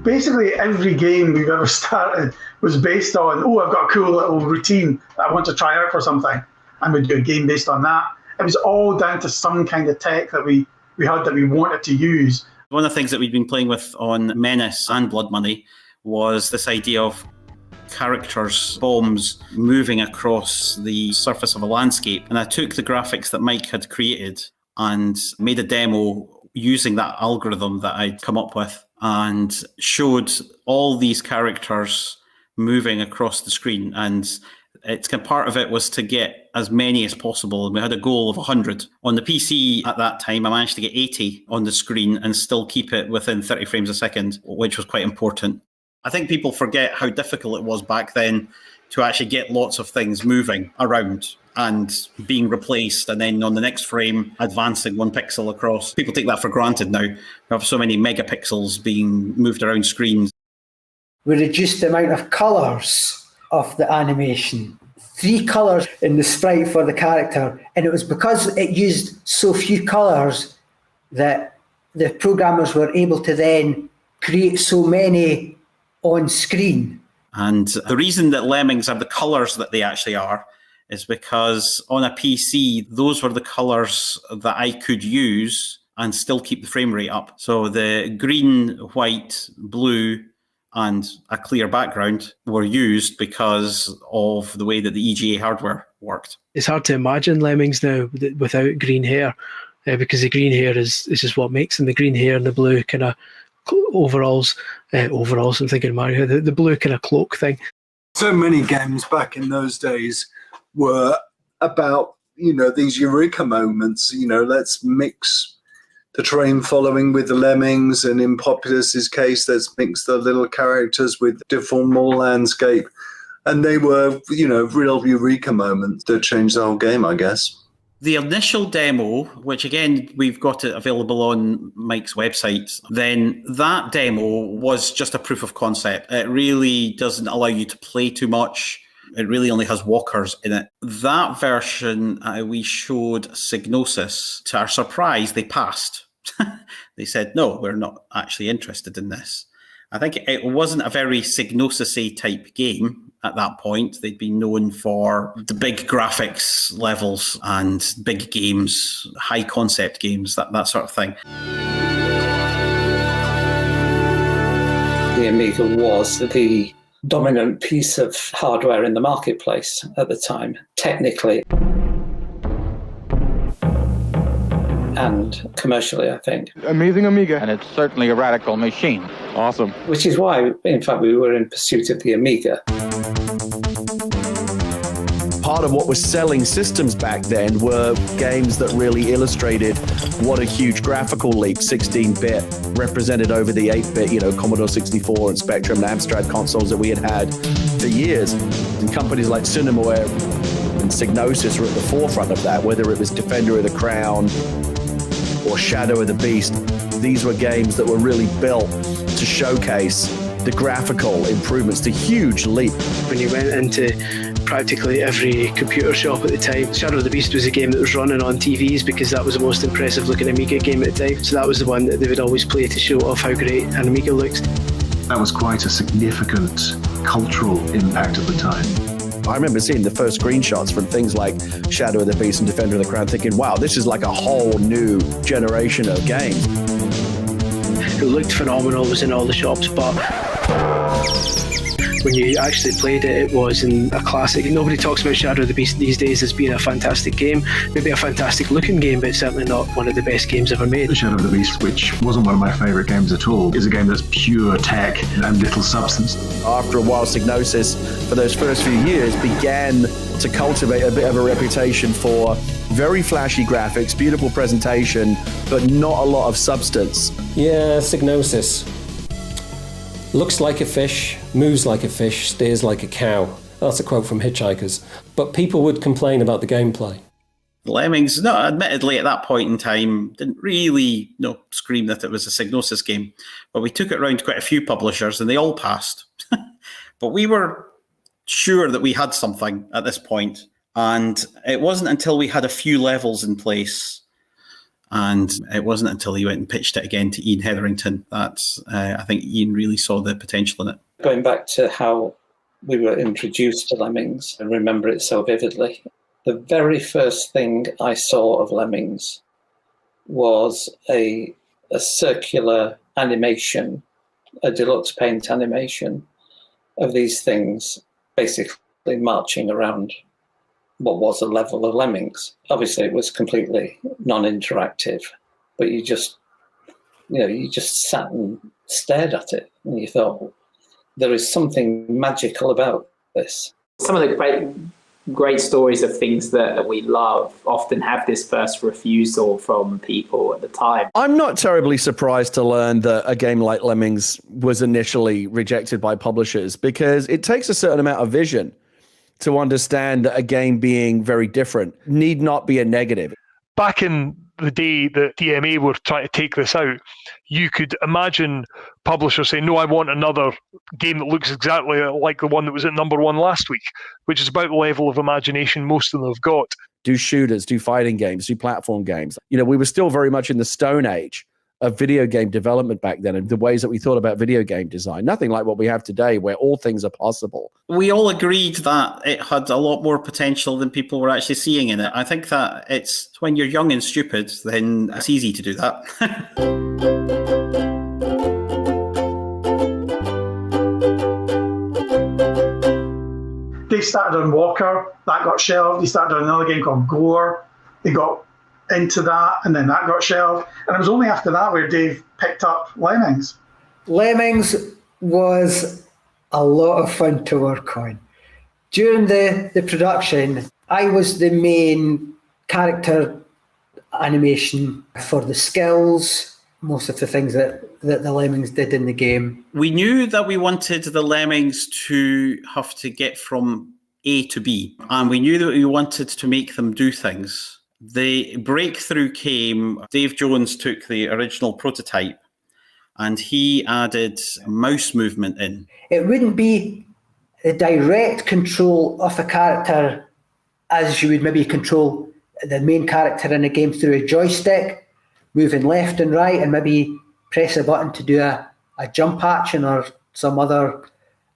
S15: Basically, every game we've ever started was based on, oh, I've got a cool little routine that I want to try out for something, and we'd do a game based on that. It was all down to some kind of tech that we had that we wanted to use.
S14: One of the things that we'd been playing with on Menace and Blood Money was this idea of characters, bombs, moving across the surface of a landscape. And I took the graphics that Mike had created and made a demo using that algorithm that I'd come up with, and showed all these characters moving across the screen. And it's kind of part of it was to get as many as possible. And we had a goal of 100. On the PC at that time, I managed to get 80 on the screen and still keep it within 30 frames a second, which was quite important. I think people forget how difficult it was back then to actually get lots of things moving around and being replaced, and then on the next frame, advancing 1 pixel across. People take that for granted now. We have so many megapixels being moved around screens.
S20: We reduced the amount of colours of the animation. 3 colours in the sprite for the character, and it was because it used so few colours that the programmers were able to then create so many on screen.
S14: And the reason that Lemmings have the colours that they actually are is because on a PC, those were the colours that I could use and still keep the frame rate up. So the green, white, blue, and a clear background were used because of the way that the EGA hardware worked.
S4: It's hard to imagine Lemmings now without green hair, because the green hair is just what makes them. The green hair and the blue kind of overalls, I'm thinking Mario, the blue kind of cloak thing.
S2: So many games back in those days were about, these eureka moments, let's mix the train following with the Lemmings, and in Populus's case, let's mix the little characters with the formal landscape. And they were, real eureka moments that changed the whole game, I guess.
S14: The initial demo, which again, we've got it available on Mike's website, then that demo was just a proof of concept. It really doesn't allow you to play too much. It really only has walkers in it. That version, we showed Psygnosis. To our surprise, they passed. They said, no, we're not actually interested in this. I think it wasn't a very Psygnosis-y type game at that point. They'd been known for the big graphics levels and big games, high concept games, that sort of thing.
S11: The Amiga was the dominant piece of hardware in the marketplace at the time, technically and commercially, I think.
S12: Amazing Amiga. And it's certainly a radical machine. Awesome.
S11: Which is why, in fact, we were in pursuit of the Amiga.
S1: Part of what was selling systems back then were games that really illustrated what a huge graphical leap 16-bit represented over the 8-bit, Commodore 64 and Spectrum and Amstrad consoles that we had for years. And companies like Cinemaware and Psygnosis were at the forefront of that, whether it was Defender of the Crown or Shadow of the Beast. These were games that were really built to showcase the graphical improvements, the huge leap.
S4: When you went into practically every computer shop at the time, Shadow of the Beast was a game that was running on TVs because that was the most impressive looking Amiga game at the time. So that was the one that they would always play to show off how great an Amiga looks.
S17: That was quite a significant cultural impact at the time.
S1: I remember seeing the first screenshots from things like Shadow of the Beast and Defender of the Crown thinking, wow, this is like a whole new generation of games.
S4: It looked phenomenal, was in all the shops, but when you actually played it, it was a classic. Nobody talks about Shadow of the Beast these days as being a fantastic game. Maybe a fantastic looking game, but certainly not one of the best games ever made.
S17: Shadow of the Beast, which wasn't one of my favourite games at all, is a game that's pure tech and little substance.
S1: After a while, Psygnosis, for those first few years, began to cultivate a bit of a reputation for very flashy graphics, beautiful presentation, but not a lot of substance.
S19: Yeah, Psygnosis. Looks like a fish, moves like a fish, steers like a cow. That's a quote from Hitchhikers. But people would complain about the gameplay.
S14: Lemmings, no, admittedly at that point in time, didn't really scream that it was a Psygnosis game. But we took it around to quite a few publishers and they all passed. But we were sure that we had something at this point. And it wasn't until we had a few levels in place, and it wasn't until he went and pitched it again to Ian Hetherington that I think Ian really saw the potential in it.
S11: Going back to how we were introduced to Lemmings, I remember it so vividly. The very first thing I saw of Lemmings was a circular animation, a Deluxe Paint animation of these things basically marching around what was a level of Lemmings. Obviously, it was completely non-interactive, but you just sat and stared at it, and you thought, there is something magical about this.
S6: Some of the great stories of things that we love often have this first refusal from people at the time.
S1: I'm not terribly surprised to learn that a game like Lemmings was initially rejected by publishers, because it takes a certain amount of vision to understand that a game being very different need not be a negative.
S3: Back in the day that DMA were trying to take this out, you could imagine publishers saying, no, I want another game that looks exactly like the one that was at number one last week, which is about the level of imagination most of them have got.
S1: Do shooters, do fighting games, do platform games. We were still very much in the Stone Age of video game development back then, and the ways that we thought about video game design. Nothing like what we have today, where all things are possible.
S14: We all agreed that it had a lot more potential than people were actually seeing in it. I think that it's when you're young and stupid, then it's easy to do that.
S15: They started on Walker, that got shelved. They started on another game called Gore. They got into that, and then that got shelved. And it was only after that where Dave picked up Lemmings.
S20: Lemmings was a lot of fun to work on. During the production, I was the main character animation for the skills, most of the things that the Lemmings did in the game.
S14: We knew that we wanted the Lemmings to have to get from A to B, and we knew that we wanted to make them do things. The breakthrough came, Dave Jones took the original prototype and he added mouse movement in.
S20: It wouldn't be a direct control of a character as you would maybe control the main character in a game through a joystick, moving left and right, and maybe press a button to do a jump action or some other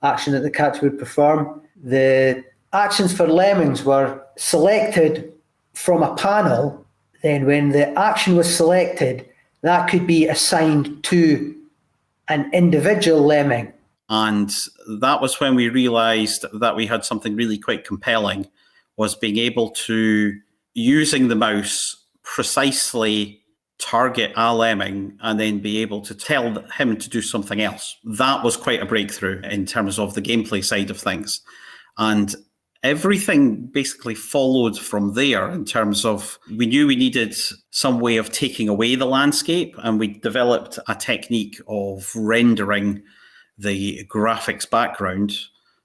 S20: action that the character would perform. The actions for Lemmings were selected from a panel. Then when the action was selected, that could be assigned to an individual lemming.
S14: And that was when we realized that we had something really quite compelling, was being able to, using the mouse, precisely target a lemming and then be able to tell him to do something else. That was quite a breakthrough in terms of the gameplay side of things. And everything basically followed from there in terms of, we knew we needed some way of taking away the landscape, and we developed a technique of rendering the graphics background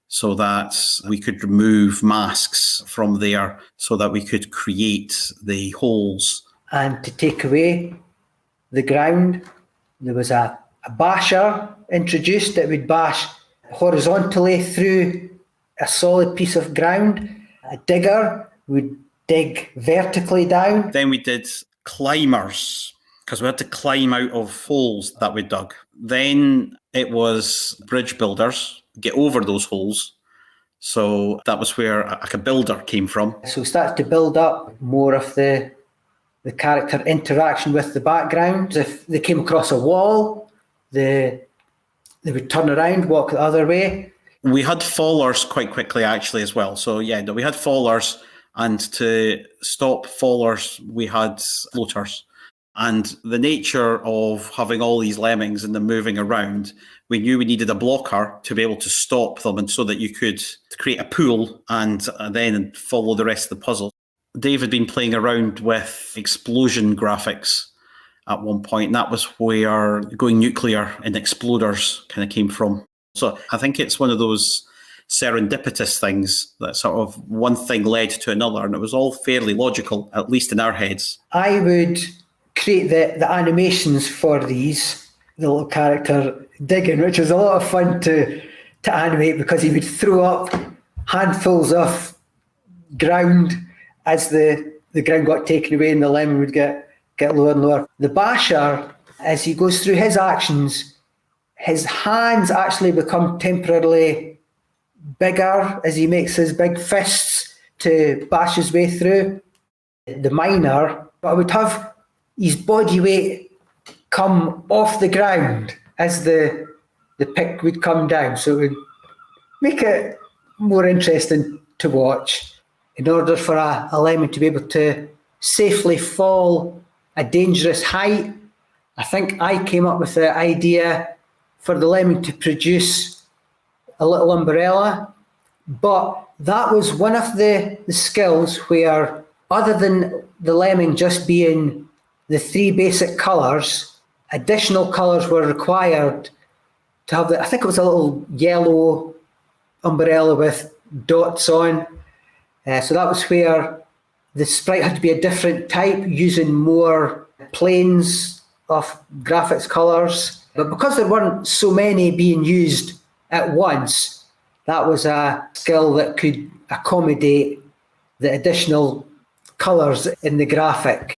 S14: so that we could remove masks from there so that we could create the holes.
S20: And to take away the ground, there was a basher introduced that would bash horizontally through a solid piece of ground. A digger would dig vertically down.
S14: Then we did climbers, because we had to climb out of holes that we dug. Then it was bridge builders, get over those holes. So that was where like a builder came from.
S20: So we started to build up more of the character interaction with the background. If they came across a wall, they would turn around, walk the other way.
S14: We had fallers quite quickly, actually, as well. So yeah, we had fallers, and to stop fallers, we had floaters. And the nature of having all these lemmings and them moving around, we knew we needed a blocker to be able to stop them, and so that you could create a pool and then follow the rest of the puzzle. Dave had been playing around with explosion graphics at one point, and that was where going nuclear in exploders kind of came from. So I think it's one of those serendipitous things that sort of one thing led to another, and it was all fairly logical, at least in our heads.
S20: I would create the animations for these, the little character digging, which was a lot of fun to animate, because he would throw up handfuls of ground as the ground got taken away and the lemon would get lower and lower. The basher, as he goes through his actions, his hands actually become temporarily bigger as he makes his big fists to bash his way through. The miner, I would have his body weight come off the ground as the pick would come down. So it would make it more interesting to watch. In order for a lemon to be able to safely fall a dangerous height, I think I came up with the idea for the lemon to produce a little umbrella. But that was one of the skills where, other than the lemming just being the three basic colours, additional colours were required to have I think it was a little yellow umbrella with dots on. So that was where the sprite had to be a different type, using more planes of graphics colours. But because there weren't so many being used at once, that was a skill that could accommodate the additional colours in the graphic.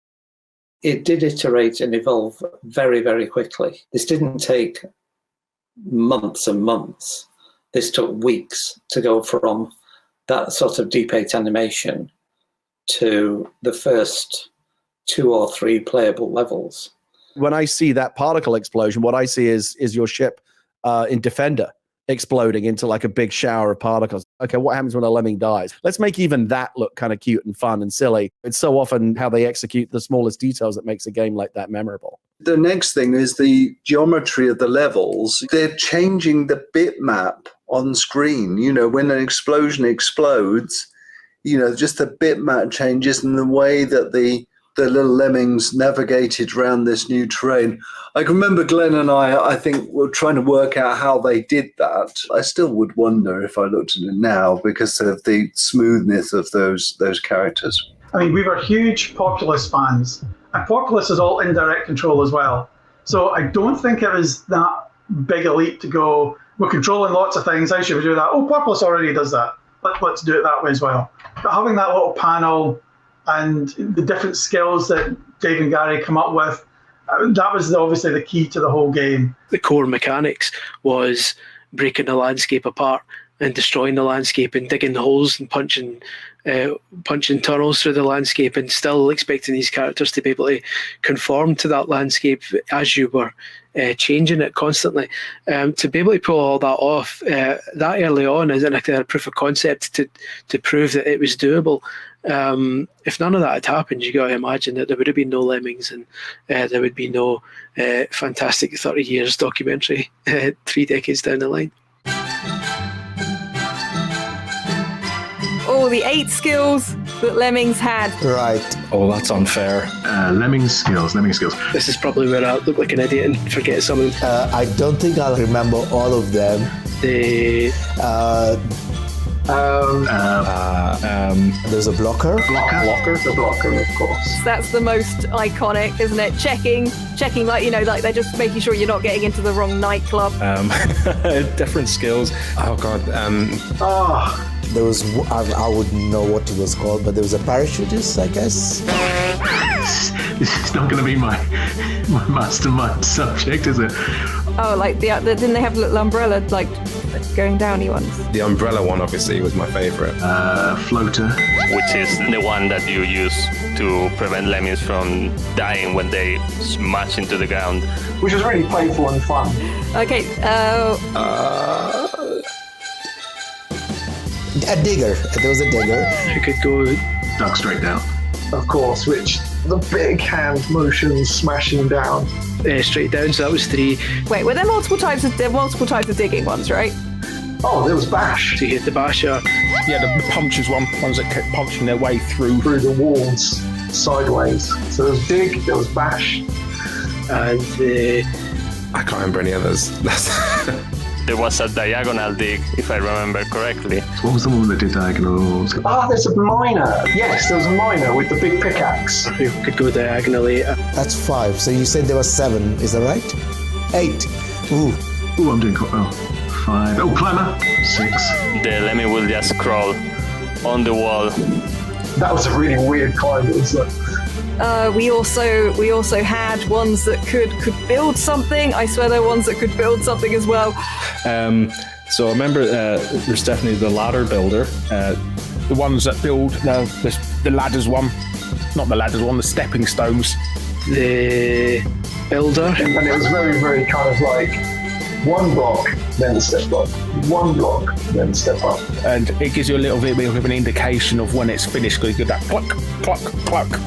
S11: It did iterate and evolve very, very quickly. This didn't take months and months. This took weeks to go from that sort of deep 8 animation to the first 2 or 3 playable levels.
S1: When I see that particle explosion, what I see is your ship in Defender exploding into like a big shower of particles. Okay, what happens when a lemming dies? Let's make even that look kind of cute and fun and silly. It's so often how they execute the smallest details that makes a game like that memorable.
S2: The next thing is the geometry of the levels. They're changing the bitmap on screen. You know, when an explosion explodes, you know, just the bitmap changes and the way that the little lemmings navigated around this new terrain. I can remember Glenn and I think, were trying to work out how they did that. I still would wonder if I looked at it now because of the smoothness of those characters.
S15: I mean, we were huge Populous fans, and Populous is all indirect control as well. So I don't think it was that big a leap to go, we're controlling lots of things, how should we do that? Oh, Populous already does that. Let's do it that way as well. But having that little panel and the different skills that Dave and Gary come up with, that was obviously the key to the whole game.
S4: The core mechanics was breaking the landscape apart and destroying the landscape and digging the holes and punching tunnels through the landscape, and still expecting these characters to be able to conform to that landscape as you were changing it constantly. To be able to pull all that off that early on is a proof of concept to prove that it was doable. If none of that had happened, you got to imagine that there would have been no Lemmings, and there would be no fantastic 30 years documentary 3 decades down the line.
S21: All the 8 skills that Lemmings had.
S5: Right.
S10: Oh, that's unfair.
S17: Lemmings skills.
S4: This is probably where I look like an idiot and forget some of them.
S5: I don't think I'll remember all of them.
S4: The
S5: there's a blocker.
S8: The blocker, of course.
S21: That's the most iconic, isn't it? Checking, like they're just making sure you're not getting into the wrong nightclub.
S10: Different skills. Oh God.
S5: There was, I wouldn't know what it was called, but there was a parachutist, I guess.
S17: This is not going to be my mastermind subject, is it?
S21: Oh, like didn't they have little umbrella, like going downy ones?
S22: The umbrella one, obviously, was my favourite.
S17: Floater.
S13: Which is the one that you use to prevent lemmings from dying when they smash into the ground.
S8: Which was really playful and fun.
S21: Okay,
S5: A digger. There was a digger.
S4: Who could go
S17: duck straight down.
S8: Of course, which the big hand motions smashing down.
S4: Straight down, so that was 3.
S21: Wait, were there multiple types of digging ones, right?
S8: Oh, there was bash.
S4: So you hit the basher.
S7: Yeah, the punches ones that kept punching their way through
S8: the walls sideways. So there was dig, there was bash,
S4: and
S22: I can't remember any others.
S13: There was a diagonal dig, if I remember correctly.
S17: What was the one that did diagonals?
S8: There's a miner. Yes, there was a miner with the big pickaxe.
S4: Who could go diagonally.
S5: That's 5. So you said there was 7. Is that right? 8.
S17: Ooh, I'm doing 5. Oh, climber. 6.
S13: The lemming will just crawl on the wall.
S8: That was a really weird climb, wasn't it?
S21: We also had ones that could build something. I swear there were ones that could build something as well.
S10: So I remember there's definitely the ladder builder.
S7: The ones that build the ladders one. Not the ladders one, the stepping stones.
S4: The builder.
S8: And it was very, very kind of like 1 block, then step up. 1 block, then step up.
S7: And it gives you a little bit of an indication of when it's finished, because you get that pluck, pluck, pluck.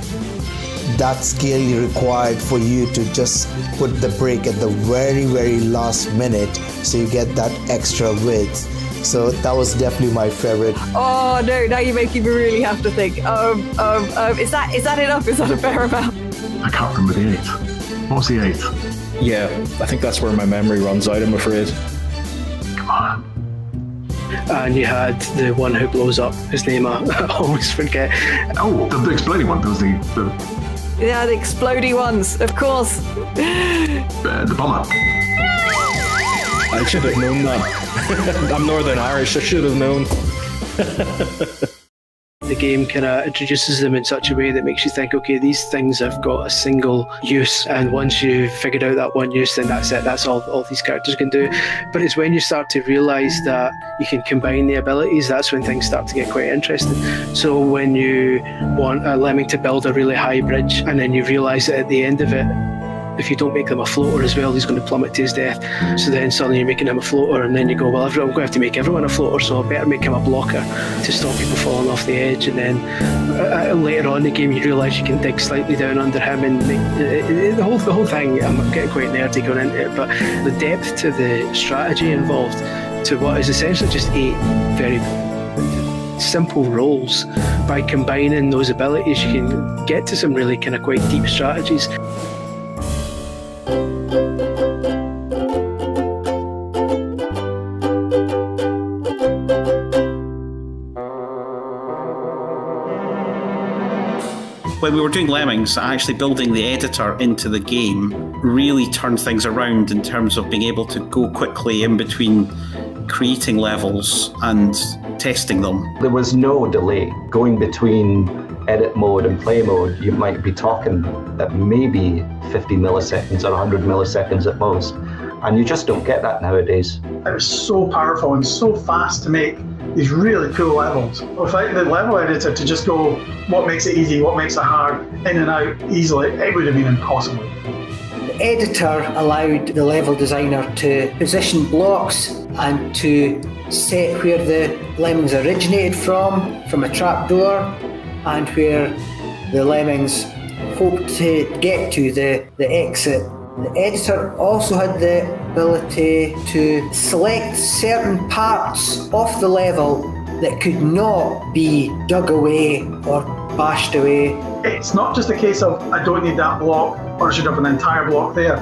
S5: That skill required for you to just put the break at the very, very last minute, so you get that extra width. So that was definitely my favorite.
S21: Oh no! Now you're making me really have to think. Is that enough? Is that a fair amount?
S17: I can't remember the 8th. What was the 8th?
S10: Yeah, I think that's where my memory runs out, I'm afraid.
S17: Come on.
S4: And you had the one who blows up. His name I always forget.
S17: Oh, the exploding one. That was the
S21: Yeah, the explodey ones, of course.
S17: The bomber.
S10: I should have known that. I'm Northern Irish, I should have known.
S4: The game kind of introduces them in such a way that makes you think, okay, these things have got a single use, and once you've figured out that one use, then that's it, that's all these characters can do. But it's when you start to realise that you can combine the abilities, that's when things start to get quite interesting. So when you want a lemming to build a really high bridge, and then you realise that at the end of it, if you don't make them a floater as well, he's going to plummet to his death. So then suddenly you're making him a floater, and then you go, well, I'm going to have to make everyone a floater, so I better make him a blocker to stop people falling off the edge. And then later on in the game, you realise you can dig slightly down under him and make the whole thing. I'm getting quite nerdy going into it, but the depth to the strategy involved to what is essentially just 8 very simple roles. By combining those abilities, you can get to some really kind of quite deep strategies.
S14: When we were doing Lemmings, actually building the editor into the game really turned things around in terms of being able to go quickly in between creating levels and testing them.
S16: There was no delay going between edit mode and play mode. You might be talking at maybe 50 milliseconds or 100 milliseconds at most, and you just don't get that nowadays.
S15: It was so powerful and so fast to make these really cool levels. Without the level editor to just go, what makes it easy, what makes it hard, in and out easily, it would have been impossible.
S20: The editor allowed the level designer to position blocks and to set where the Lemmings originated from a trapdoor, and where the Lemmings hoped to get to, the exit. The editor also had the ability to select certain parts of the level that could not be dug away or bashed away.
S15: It's not just a case of, I don't need that block, or I should have an entire block there.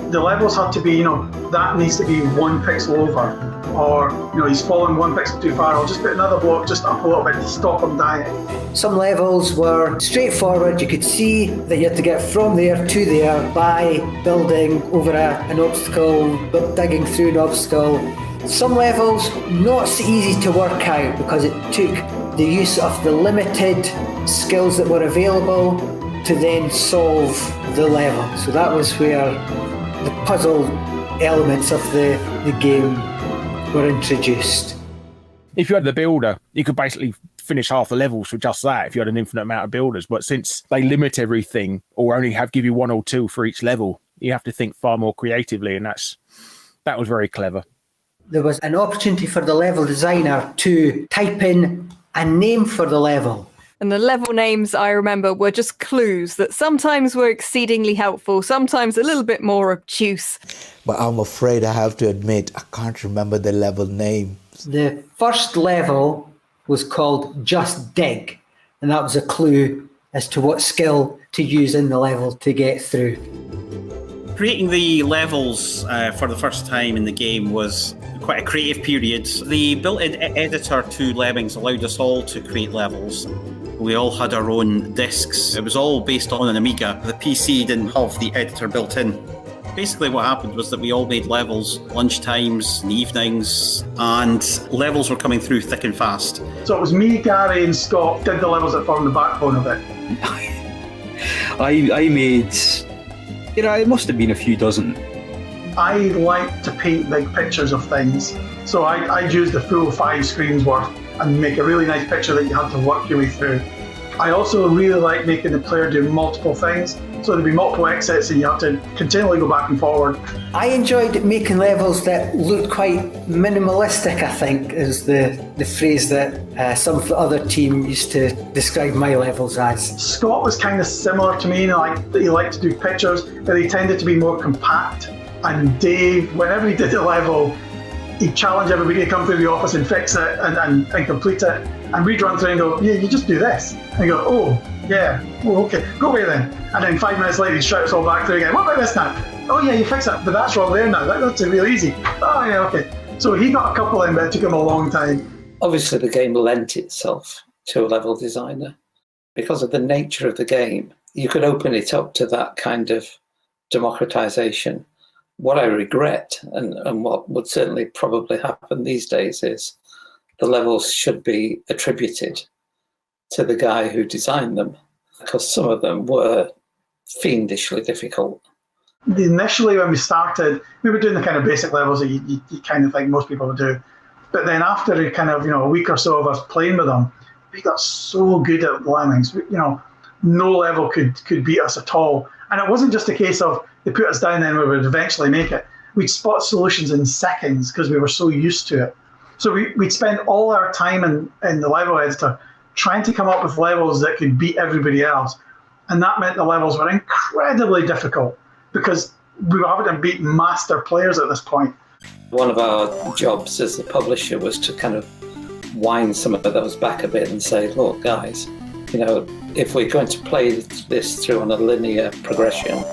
S15: The levels had to be, that needs to be 1 pixel over, or, he's fallen 1 pixel too far, I'll just put another block just up a little bit to stop him dying.
S20: Some levels were straightforward. You could see that you had to get from there to there by building over an obstacle, but digging through an obstacle. Some levels not so easy to work out because it took the use of the limited skills that were available to then solve the level. So that was where the puzzle elements of the game were introduced.
S7: If you had the builder, you could basically finish half the levels for just that if you had an infinite amount of builders. But since they limit everything or only give you 1 or 2 for each level, you have to think far more creatively, and that was very clever.
S20: There was an opportunity for the level designer to type in a name for the level.
S21: And the level names, I remember, were just clues that sometimes were exceedingly helpful, sometimes a little bit more obtuse.
S5: But I'm afraid I have to admit, I can't remember the level name.
S20: The first level was called Just Dig, and that was a clue as to what skill to use in the level to get through.
S14: Creating the levels for the first time in the game was quite a creative period. The built-in editor to Lemmings allowed us all to create levels. We all had our own discs. It was all based on an Amiga. The PC didn't have the editor built in. Basically what happened was that we all made levels lunchtimes and evenings, and levels were coming through thick and fast.
S15: So it was me, Gary and Scott did the levels that formed the backbone of it.
S9: I made, it must have been a few dozen.
S15: I like to paint big pictures of things, so I'd use the full 5 screens worth and make a really nice picture that you had to work your way through. I also really like making the player do multiple things, so there'd be multiple exits and you have to continually go back and forward.
S20: I enjoyed making levels that looked quite minimalistic, I think, is the phrase that some of the other team used to describe my levels as.
S15: Scott was kind of similar to me, he liked to do pictures, but he tended to be more compact. And Dave, whenever he did a level, he'd challenge everybody to come through the office and fix it and complete it. And we'd run through and go, yeah, you just do this. And he'd go, oh, yeah, oh, okay, go away then. And then 5 minutes later, he'd shout us all back through again. What about this now? Oh, yeah, you fix it, but that's wrong there now. That's real easy. Oh, yeah, okay. So he got a couple in, but it took him a long time.
S11: Obviously, the game lent itself to a level designer. Because of the nature of the game, you could open it up to that kind of democratization. What I regret, and what would certainly probably happen these days, is the levels should be attributed to the guy who designed them, because some of them were fiendishly difficult.
S15: Initially, when we started, we were doing the kind of basic levels that you kind of think most people would do. But then after a week or so of us playing with them, we got so good at Lemmings. No level could beat us at all. And it wasn't just a case of they put us down and we would eventually make it. We'd spot solutions in seconds because we were so used to it. So we'd spend all our time in the level editor trying to come up with levels that could beat everybody else. And that meant the levels were incredibly difficult because we were having to beat master players at this point.
S11: One of our jobs as the publisher was to kind of wind some of those back a bit and say, look, guys, if we're going to play this through on a linear progression,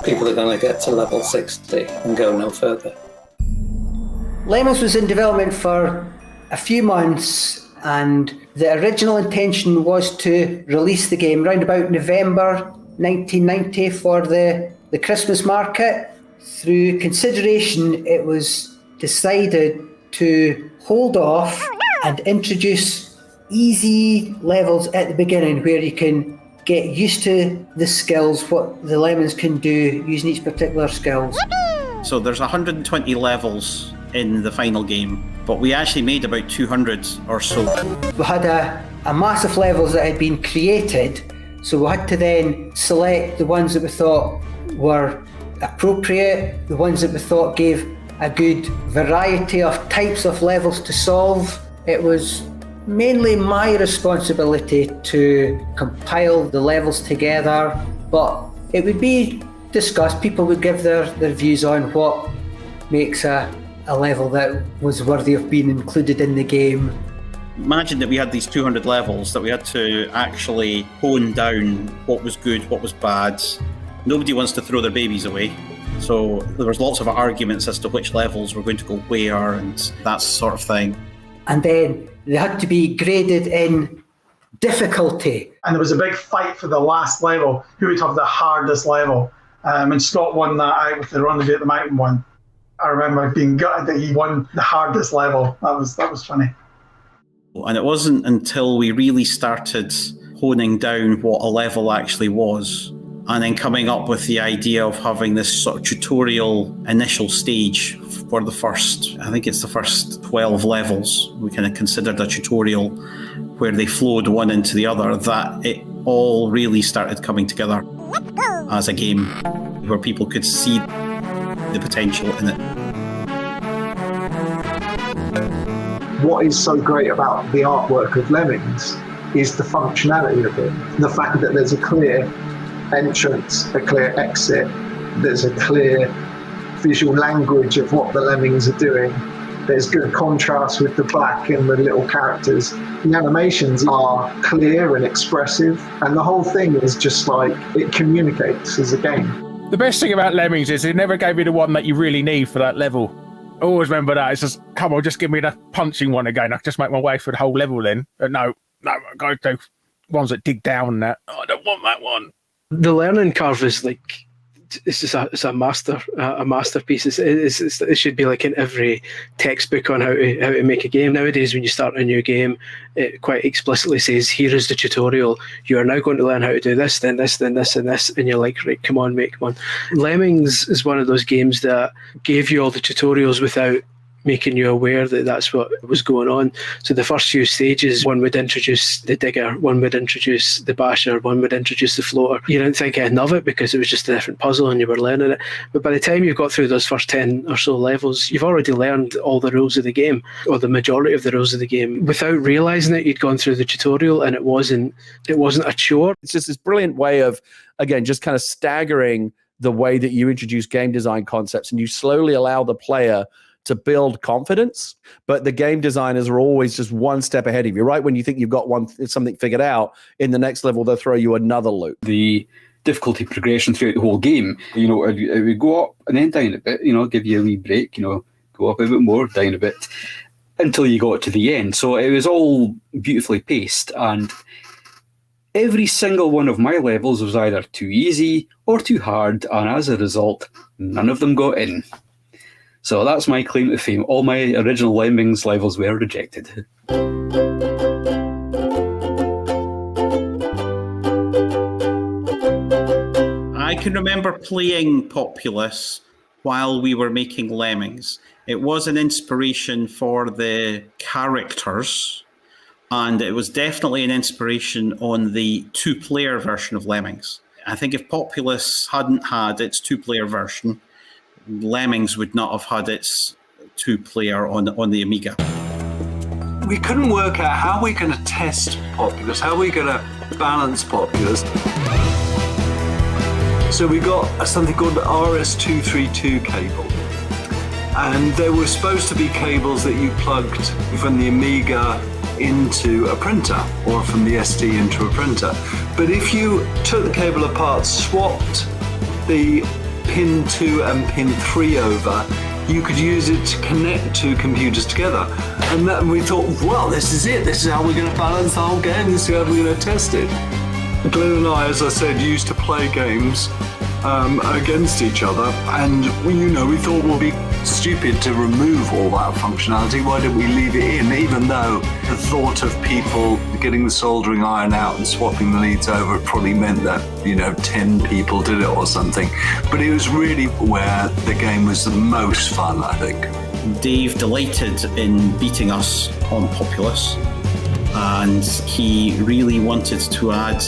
S11: people are going to get to level 60 and go no further.
S20: Lemmings was in development for a few months, and the original intention was to release the game around about November 1990 for the Christmas market. Through consideration, it was decided to hold off and introduce easy levels at the beginning where you can get used to the skills, what the Lemmings can do using each particular skills.
S14: So there's 120 levels in the final game, but we actually made about 200 or so.
S20: We had a massive levels that had been created, so we had to then select the ones that we thought were appropriate, the ones that we thought gave a good variety of types of levels to solve. It was mainly my responsibility to compile the levels together, but it would be discussed. People would give their views on what makes a level that was worthy of being included in the game.
S14: Imagine that we had these 200 levels that we had to actually hone down what was good, what was bad. Nobody wants to throw their babies away. So there was lots of arguments as to which levels were going to go where and that sort of thing.
S20: And then they had to be graded in difficulty.
S15: And there was a big fight for the last level, who would have the hardest level. And Scott won that out with the Rendezvous at the Mountain one. I remember being gutted that he won the hardest level. That was funny.
S14: And it wasn't until we really started honing down what a level actually was, and then coming up with the idea of having this sort of tutorial initial stage for the first, I think it's the first 12 levels, we kind of considered a tutorial where they flowed one into the other, that it all really started coming together as a game where people could see the potential in it.
S8: What is so great about the artwork of Lemmings is the functionality of it. The fact that there's a clear entrance, a clear exit, there's a clear visual language of what the Lemmings are doing. There's good contrast with the black and the little characters. The animations are clear and expressive, and the whole thing is just like, it communicates as a game.
S7: The best thing about Lemmings is it never gave you the one that you really need for that level. I always remember that. It's just, come on, just give me the punching one again. I can just make my way through the whole level then. But no, I go to ones that dig down and that. Oh, I don't want that one.
S4: The learning curve is like, it's just a masterpiece. It should be like in every textbook on how to make a game. Nowadays, when you start a new game, it quite explicitly says, here is the tutorial. You are now going to learn how to do this, then this, then this, and this. And you're like, right, come on, mate, come on. Lemmings is one of those games that gave you all the tutorials without making you aware that that's what was going on. So the first few stages, one would introduce the digger, one would introduce the basher, one would introduce the floater. You didn't think anything of it because it was just a different puzzle and you were learning it. But by the time you got through those first 10 or so levels, you've already learned all the rules of the game, or the majority of the rules of the game. Without realising it, you'd gone through the tutorial and it wasn't a chore.
S1: It's just this brilliant way of, again, just kind of staggering the way that you introduce game design concepts, and you slowly allow the player to build confidence, but the game designers are always just one step ahead of you, right? When you think you've got something figured out, in the next level, they'll throw you another loop.
S9: The difficulty progression throughout the whole game, it would go up and then down a bit, give you a wee break, go up a bit more, down a bit, until you got to the end. So it was all beautifully paced, and every single one of my levels was either too easy or too hard, and as a result, none of them got in. So that's my claim to fame. All my original Lemmings levels were rejected.
S14: I can remember playing Populous while we were making Lemmings. It was an inspiration for the characters, and it was definitely an inspiration on the two-player version of Lemmings. I think if Populous hadn't had its two-player version, Lemmings would not have had its two-player on the Amiga.
S2: We couldn't work out how we're going to test Populous, how we're going to balance Populous. So we got something called the RS-232 cable. And there were supposed to be cables that you plugged from the Amiga into a printer, or from the SD into a printer. But if you took the cable apart, swapped the pin 2 and pin 3 over, you could use it to connect two computers together. And we thought, well, this is it. This is how we're going to balance the whole game. This is how we're going to test it. Glenn and I, as I said, used to play games against each other. And, we thought we'd be stupid to remove all that functionality. Why don't we leave it in? Even though the thought of people getting the soldering iron out and swapping the leads over probably meant that, 10 people did it or something. But it was really where the game was the most fun, I think.
S14: Dave delighted in beating us on Populous, and he really wanted to add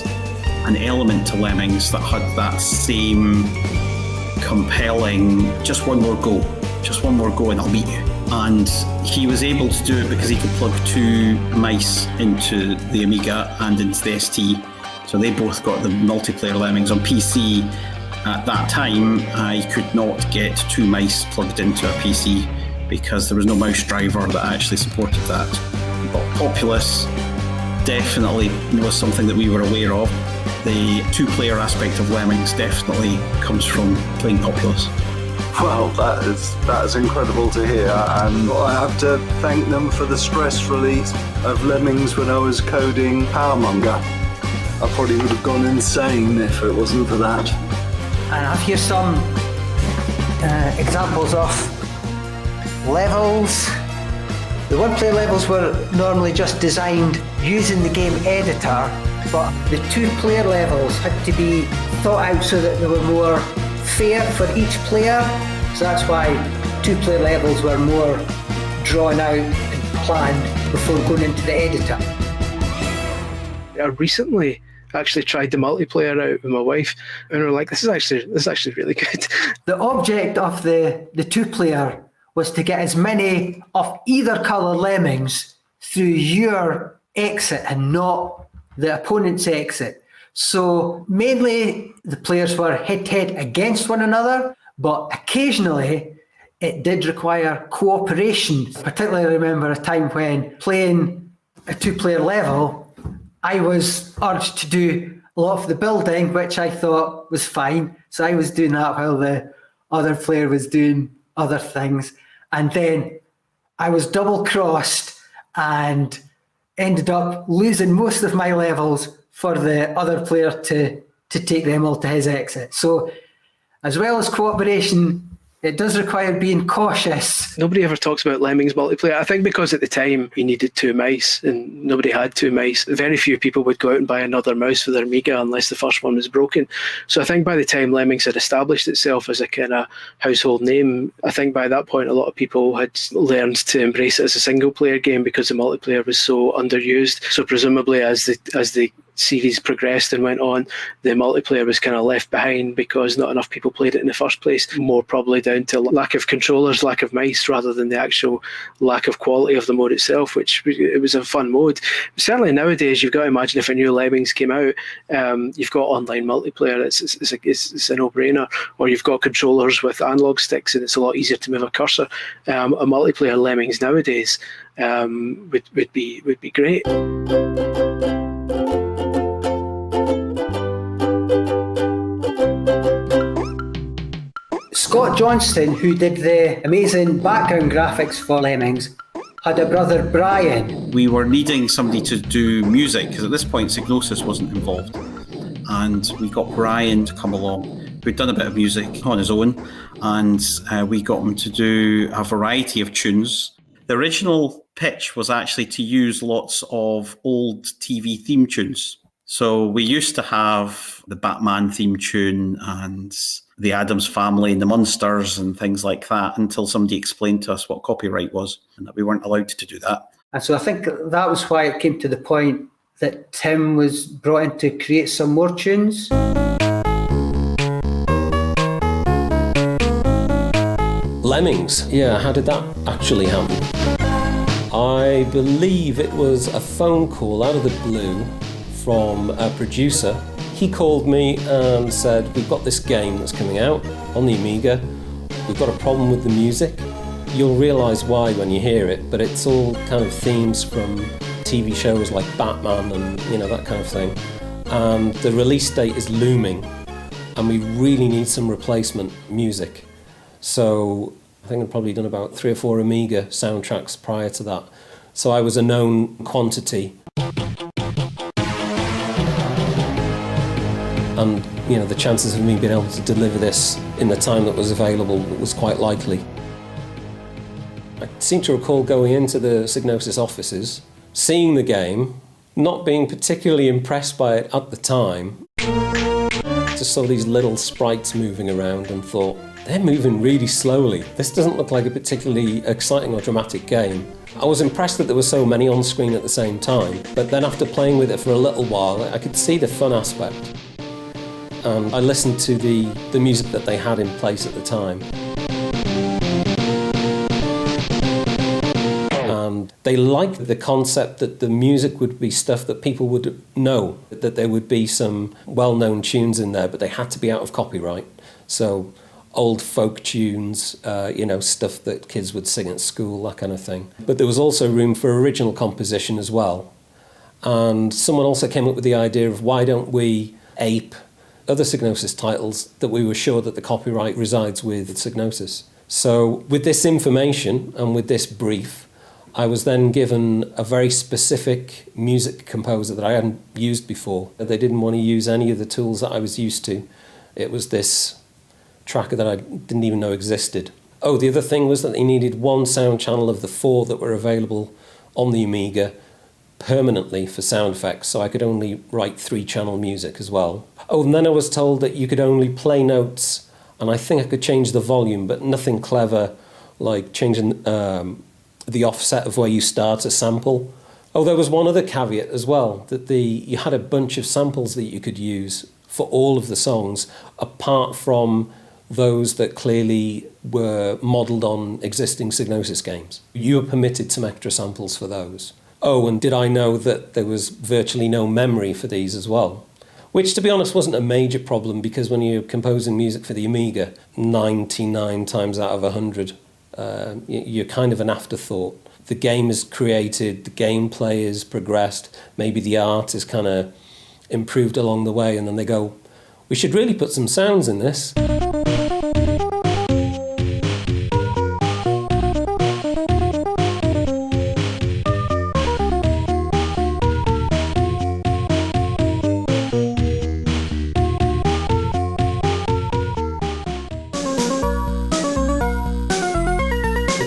S14: an element to Lemmings that had that same compelling, just one more go and I'll meet you. And he was able to do it because he could plug 2 mice into the Amiga and into the ST. So they both got the multiplayer Lemmings. On PC at that time, I could not get 2 mice plugged into a PC because there was no mouse driver that actually supported that. But Populous definitely was something that we were aware of. The 2-player aspect of Lemmings definitely comes from playing Populous.
S2: Well, that is incredible to hear, and I have to thank them for the stress release of Lemmings when I was coding Powermonger. I probably would have gone insane if it wasn't for that.
S12: And I've here some examples of levels. The one-player levels were normally just designed using the game editor, but the 2-player levels had to be thought out so that they were more fair for each player. So that's why 2-player levels were more drawn out and planned before going into the editor.
S4: I recently actually tried the multiplayer out with my wife, and we were like, this is actually really good.
S12: The object of the 2-player was to get as many of either colour Lemmings through your exit and not the opponent's exit. So mainly the players were head-to-head against one another, but occasionally it did require cooperation. I particularly remember a time when playing a 2-player level, I was urged to do a lot of the building, which I thought was fine. So I was doing that while the other player was doing other things. And then I was double-crossed and ended up losing most of my levels for the other player to take them all to his exit. So as well as cooperation, it does require being cautious.
S4: Nobody ever talks about Lemmings multiplayer. I think because at the time you needed 2 mice and nobody had 2 mice. Very few people would go out and buy another mouse for their Amiga unless the first one was broken. So I think by the time Lemmings had established itself as a kind of household name, I think by that point a lot of people had learned to embrace it as a single player game because the multiplayer was so underused. So presumably as the series progressed and went on, the multiplayer was kind of left behind because not enough people played it in the first place, more probably down to lack of controllers, lack of mice, rather than the actual lack of quality of the mode itself, which it was a fun mode. Certainly nowadays, you've got to imagine if a new Lemmings came out, you've got online multiplayer, it's a no-brainer, or you've got controllers with analog sticks and it's a lot easier to move a cursor. A multiplayer Lemmings nowadays would be great.
S12: Scott Johnston, who did the amazing background graphics for Lemmings, had a brother, Brian.
S14: We were needing somebody to do music, because at this point Psygnosis wasn't involved. And we got Brian to come along, who'd done a bit of music on his own, and we got him to do a variety of tunes. The original pitch was actually to use lots of old TV theme tunes. So we used to have the Batman theme tune and the Addams Family and the Munsters and things like that until somebody explained to us what copyright was and that we weren't allowed to do that.
S12: And so I think that was why it came to the point that Tim was brought in to create some more tunes.
S19: Lemmings, yeah, how did that actually happen? I believe it was a phone call out of the blue from a producer. He called me and said, we've got this game that's coming out on the Amiga. We've got a problem with the music. You'll realise why when you hear it, but it's all kind of themes from TV shows like Batman and that kind of thing. And the release date is looming and we really need some replacement music. So I think I'd probably done about 3 or 4 Amiga soundtracks prior to that. So I was a known quantity. And, the chances of me being able to deliver this in the time that was available was quite likely. I seem to recall going into the Psygnosis offices, seeing the game, not being particularly impressed by it at the time. Just saw these little sprites moving around and thought, they're moving really slowly. This doesn't look like a particularly exciting or dramatic game. I was impressed that there were so many on screen at the same time, but then after playing with it for a little while, I could see the fun aspect. and I listened to the music that they had in place at the time. And they liked the concept that the music would be stuff that people would know, that there would be some well-known tunes in there, but they had to be out of copyright. So old folk tunes, stuff that kids would sing at school, that kind of thing. But there was also room for original composition as well. And someone also came up with the idea of why don't we ape other Psygnosis titles that we were sure that the copyright resides with Psygnosis. So with this information and with this brief, I was then given a very specific music composer that I hadn't used before. They didn't want to use any of the tools that I was used to. It was this tracker that I didn't even know existed. Oh, the other thing was that they needed one sound channel of the 4 that were available on the Amiga permanently for sound effects, so I could only write 3-channel music as well. Oh, and then I was told that you could only play notes, and I think I could change the volume, but nothing clever like changing the offset of where you start a sample. Oh, there was one other caveat as well, that you had a bunch of samples that you could use for all of the songs, apart from those that clearly were modelled on existing Psygnosis games. You were permitted some extra samples for those. Oh, and did I know that there was virtually no memory for these as well? Which, to be honest, wasn't a major problem, because when you're composing music for the Amiga, 99 times out of 100, you're kind of an afterthought. The game is created, the gameplay is progressed, maybe the art is kind of improved along the way, and then they go, we should really put some sounds in this.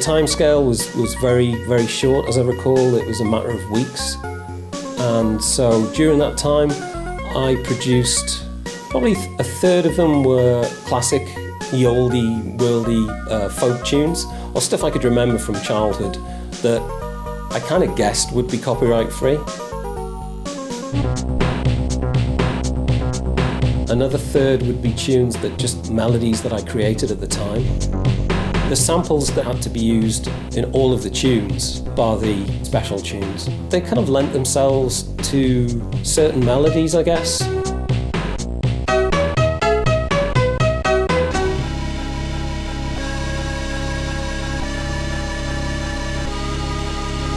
S19: Timescale was very, very short, as I recall. It was a matter of weeks. And so during that time, I produced probably a third of them were classic, oldie, worldy folk tunes, or stuff I could remember from childhood that I kind of guessed would be copyright free. Another third would be tunes that just melodies that I created at the time. The samples that had to be used in all of the tunes, bar the special tunes, they kind of lent themselves to certain melodies, I guess.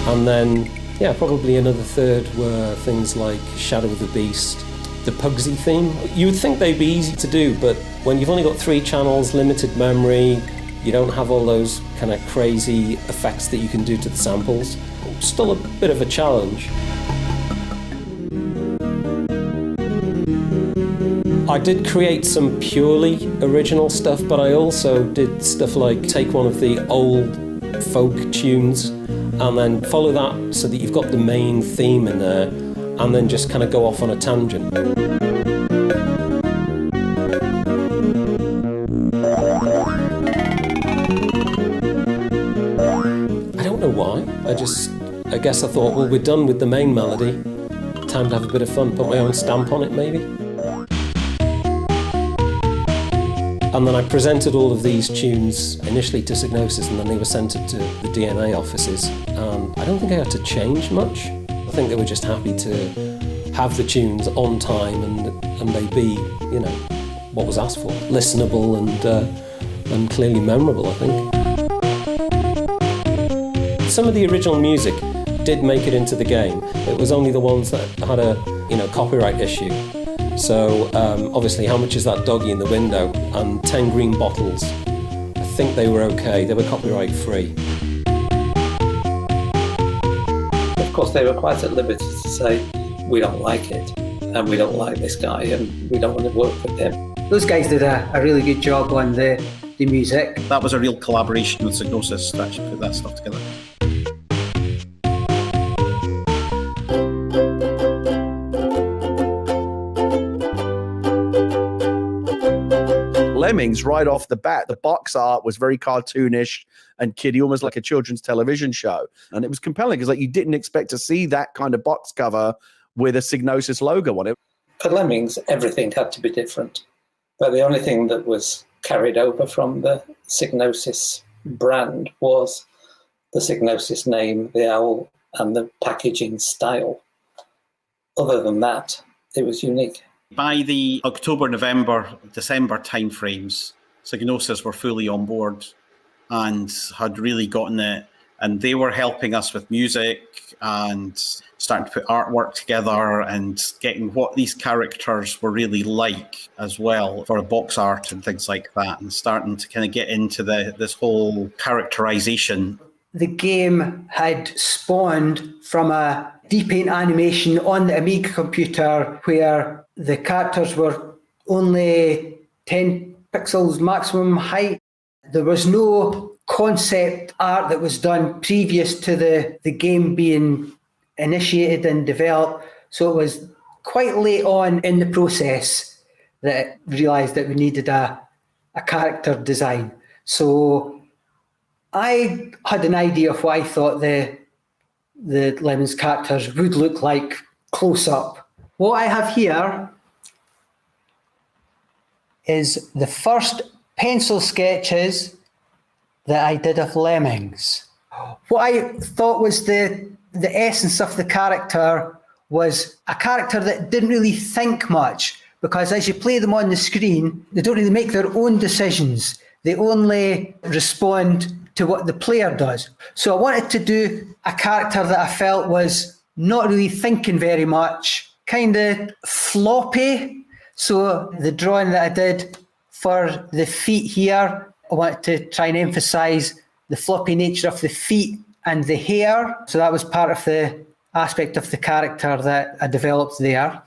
S19: And then, probably another third were things like Shadow of the Beast, the Pugsy theme. You would think they'd be easy to do, but when you've only got 3 channels, limited memory, you don't have all those kind of crazy effects that you can do to the samples. Still a bit of a challenge. I did create some purely original stuff, but I also did stuff like take one of the old folk tunes and then follow that so that you've got the main theme in there, and then just kind of go off on a tangent. Why? I guess I thought, well, we're done with the main melody. Time to have a bit of fun, put my own stamp on it, maybe. And then I presented all of these tunes initially to Psygnosis, and then they were sent to the DMA offices. I don't think I had to change much. I think they were just happy to have the tunes on time and they be, what was asked for. Listenable and clearly memorable, I think. Some of the original music did make it into the game. It was only the ones that had a copyright issue. So obviously, How Much Is That Doggy in the Window and 10 Green Bottles, I think they were okay. They were copyright free.
S11: Of course, they were quite at liberty to say, we don't like it, and we don't like this guy, and we don't want to work with him.
S20: Those guys did a really good job on the music.
S14: That was a real collaboration with Psygnosis to actually put that stuff together.
S1: Lemmings, right off the bat, the box art was very cartoonish and kiddie, almost like a children's television show. And it was compelling because you didn't expect to see that kind of box cover with a Psygnosis logo on it.
S11: For Lemmings, everything had to be different. But the only thing that was carried over from the Psygnosis brand was the Psygnosis name, the owl, and the packaging style. Other than that, it was unique.
S14: By the October, November, December timeframes, Psygnosis were fully on board and had really gotten it. And they were helping us with music and starting to put artwork together and getting what these characters were really like as well for a box art and things like that, and starting to kind of get into this whole characterization.
S12: The game had spawned from a D-Paint animation on the Amiga computer where the characters were only 10 pixels maximum height. There was no concept art that was done previous to the game being initiated and developed. So it was quite late on in the process that I realised that we needed a character design. So I had an idea of what I thought the Lemmings characters would look like close up. What I have here is the first pencil sketches that I did of Lemmings. What I thought was the essence of the character was a character that didn't really think much, because as you play them on the screen, they don't really make their own decisions. They only respond to what the player does. So I wanted to do a character that I felt was not really thinking very much, kind of floppy. So the drawing that I did for the feet here, I wanted to try and emphasise the floppy nature of the feet and the hair. So that was part of the aspect of the character that I developed there.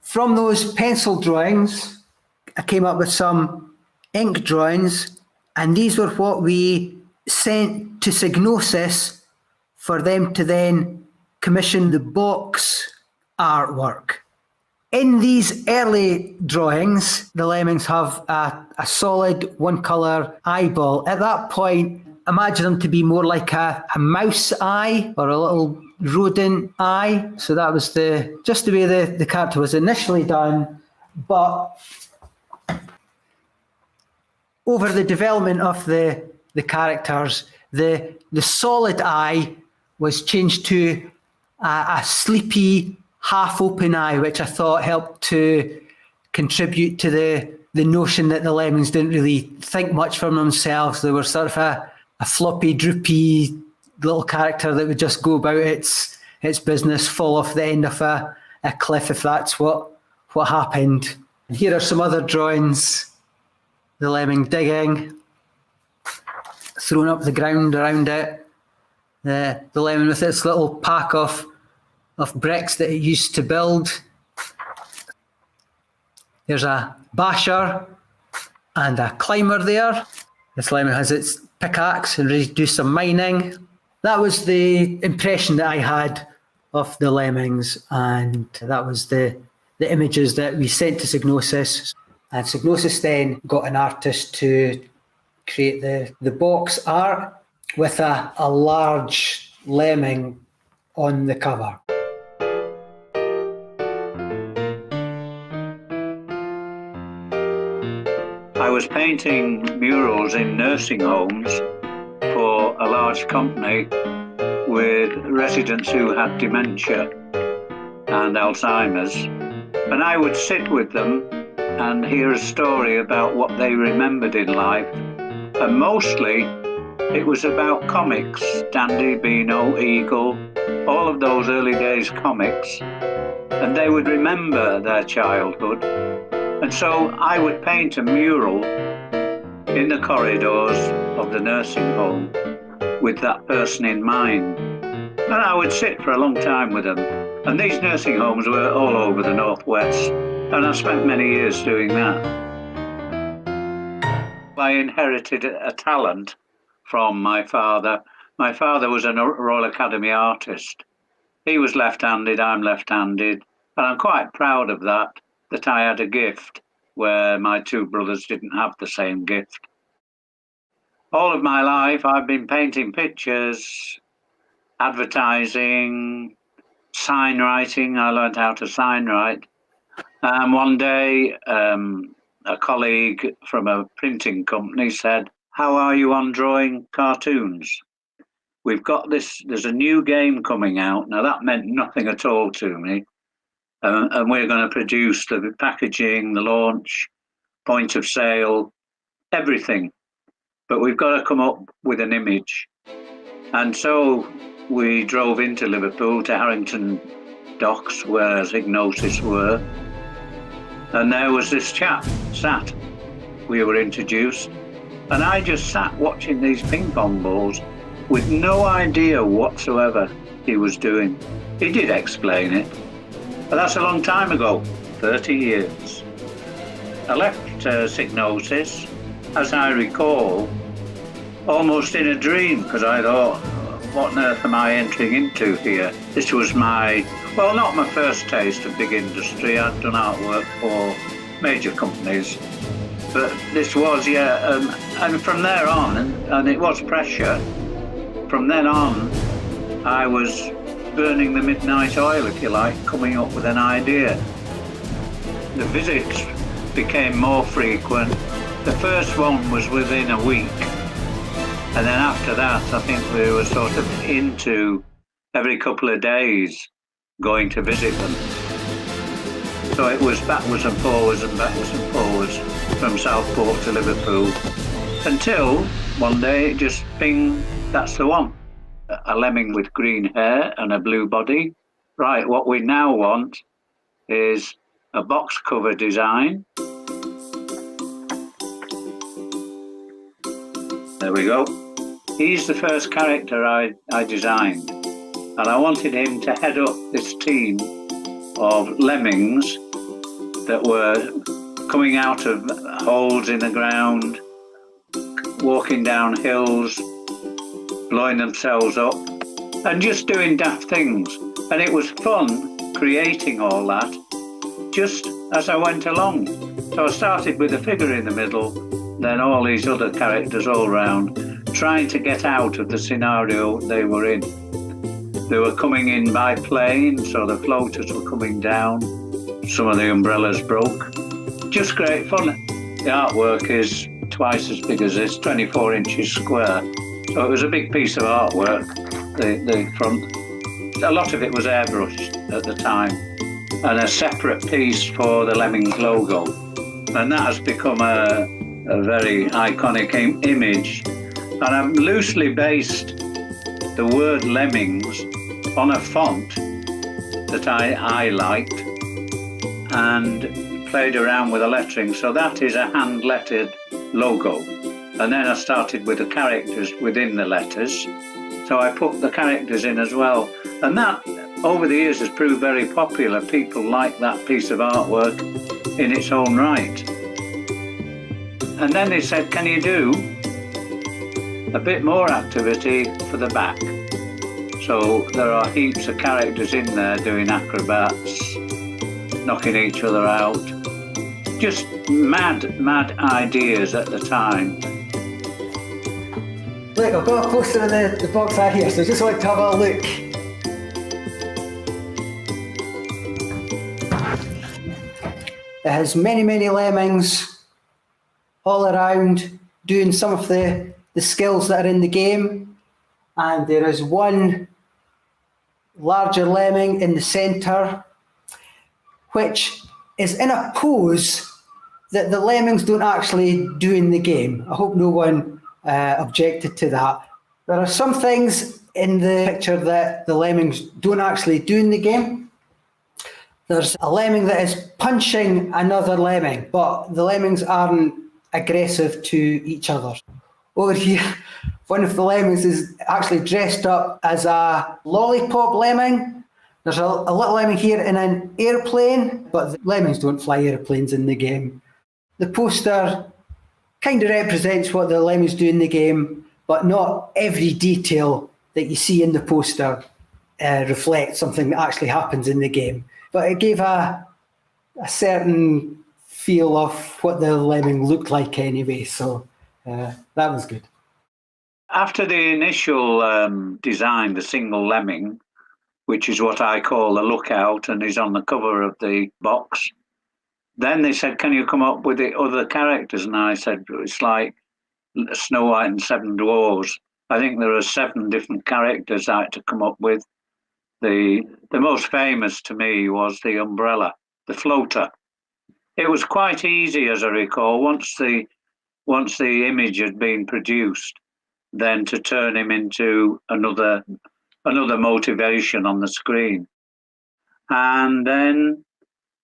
S12: From those pencil drawings, I came up with some ink drawings, and these were what we sent to Psygnosis for them to then commission the box artwork. In these early drawings, the Lemmings have a solid one-colour eyeball. At that point, imagine them to be more like a mouse eye or a little rodent eye. So that was just the way the character was initially done. But over the development of the characters, the solid eye was changed to a sleepy, half-open eye, which I thought helped to contribute to the notion that the Lemmings didn't really think much for themselves. They were sort of a floppy, droopy little character that would just go about its business, fall off the end of a cliff if that's what happened. And here are some other drawings. The lemming digging, throwing up the ground around it. The lemming with its little pack of bricks that it used to build. There's a basher and a climber there. This lemming has its pickaxe and ready to do some mining. That was the impression that I had of the Lemmings, and that was the images that we sent to Psygnosis. And Psygnosis then got an artist to create the box art with a large lemming on the cover.
S6: I was painting murals in nursing homes for a large company with residents who had dementia and Alzheimer's. And I would sit with them and hear a story about what they remembered in life. And mostly it was about comics, Dandy, Beano, Eagle, all of those early days comics. And they would remember their childhood. And so I would paint a mural in the corridors of the nursing home with that person in mind. And I would sit for a long time with them. And these nursing homes were all over the Northwest. And I spent many years doing that. I inherited a talent from my father. My father was a Royal Academy artist. He was left-handed, I'm left-handed. And I'm quite proud of that I had a gift where my two brothers didn't have the same gift. All of my life I've been painting pictures, advertising, sign writing. I learned how to sign write And one day, a colleague from a printing company said, "How are you on drawing cartoons? We've got this, there's a new game coming out." Now that meant nothing at all to me. And we're going to produce the packaging, the launch, point of sale, everything. But we've got to come up with an image. And so we drove into Liverpool to Harrington Docks, where Psygnosis were. And there was this chap sat. We were introduced. And I just sat watching these ping pong balls with no idea whatsoever he was doing. He did explain it. But that's a long time ago, 30 years. I left Psygnosis, as I recall, almost in a dream, because I thought, what on earth am I entering into here? This was well, not my first taste of big industry. I'd done artwork for major companies. But this was, and from there on, and it was pressure, from then on, I was burning the midnight oil, if you like, coming up with an idea. The visits became more frequent. The first one was within a week. And then after that, I think we were sort of into every couple of days going to visit them. So it was backwards and forwards and backwards and forwards from Southport to Liverpool until one day it just ping, that's the one. A lemming with green hair and a blue body. Right, what we now want is a box cover design. There we go. He's the first character I designed. And I wanted him to head up this team of lemmings that were coming out of holes in the ground, walking down hills, blowing themselves up, and just doing daft things. And it was fun creating all that just as I went along. So I started with a figure in the middle, then all these other characters all round, trying to get out of the scenario they were in. They were coming in by plane, so the floaters were coming down. Some of the umbrellas broke. Just great fun. The artwork is twice as big as this, 24 inches square. So it was a big piece of artwork, the front. A lot of it was airbrushed at the time, and a separate piece for the Lemmings logo. And that has become a very iconic image. And I've loosely based the word Lemmings on a font that I liked and played around with the lettering. So that is a hand-lettered logo. And then I started with the characters within the letters. So I put the characters in as well. And that, over the years, has proved very popular. People like that piece of artwork in its own right. And then they said, can you do a bit more activity for the back? So there are heaps of characters in there doing acrobats, knocking each other out. Just mad ideas at the time.
S20: Look, I've got a poster of the box art here, so I just want to have a look. It has many lemmings all around doing some of the skills that are in the game. And there is one larger lemming in the centre, which is in a pose that the lemmings don't actually do in the game. I hope no one objected to that. There are some things in the picture that the lemmings don't actually do in the game. There's a lemming that is punching another lemming, but the lemmings aren't aggressive to each other. Over here, one of the lemmings is actually dressed up as a lollipop lemming. There's a little lemming here in an airplane, but the lemmings don't fly airplanes in the game. The poster kind of represents what the lemmings do in the game, but not every detail that you see in the poster reflects something that actually happens in the game. But it gave a certain feel of what the lemming looked like anyway, so that was good.
S6: After the initial design, the single lemming, which is what I call the lookout and is on the cover of the box, Then they said, can you come up with the other characters? And I said, it's like Snow White and Seven Dwarfs. I think there are 7 different characters I had to come up with. The most famous to me was the umbrella, the floater. It was quite easy, as I recall, once the image had been produced, then to turn him into another motivation on the screen. And then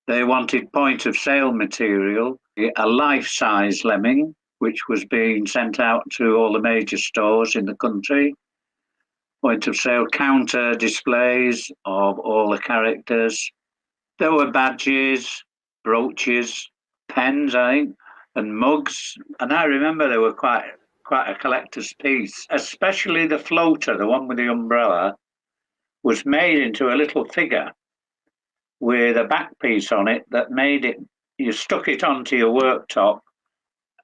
S6: they wanted point of sale material, a life-size lemming, which was being sent out to all the major stores in the country. Point of sale counter displays of all the characters. There were badges, brooches, pens, I think, and mugs. And I remember they were quite a collector's piece, especially the floater, the one with the umbrella, was made into a little figure with a back piece on it that made it, you stuck it onto your worktop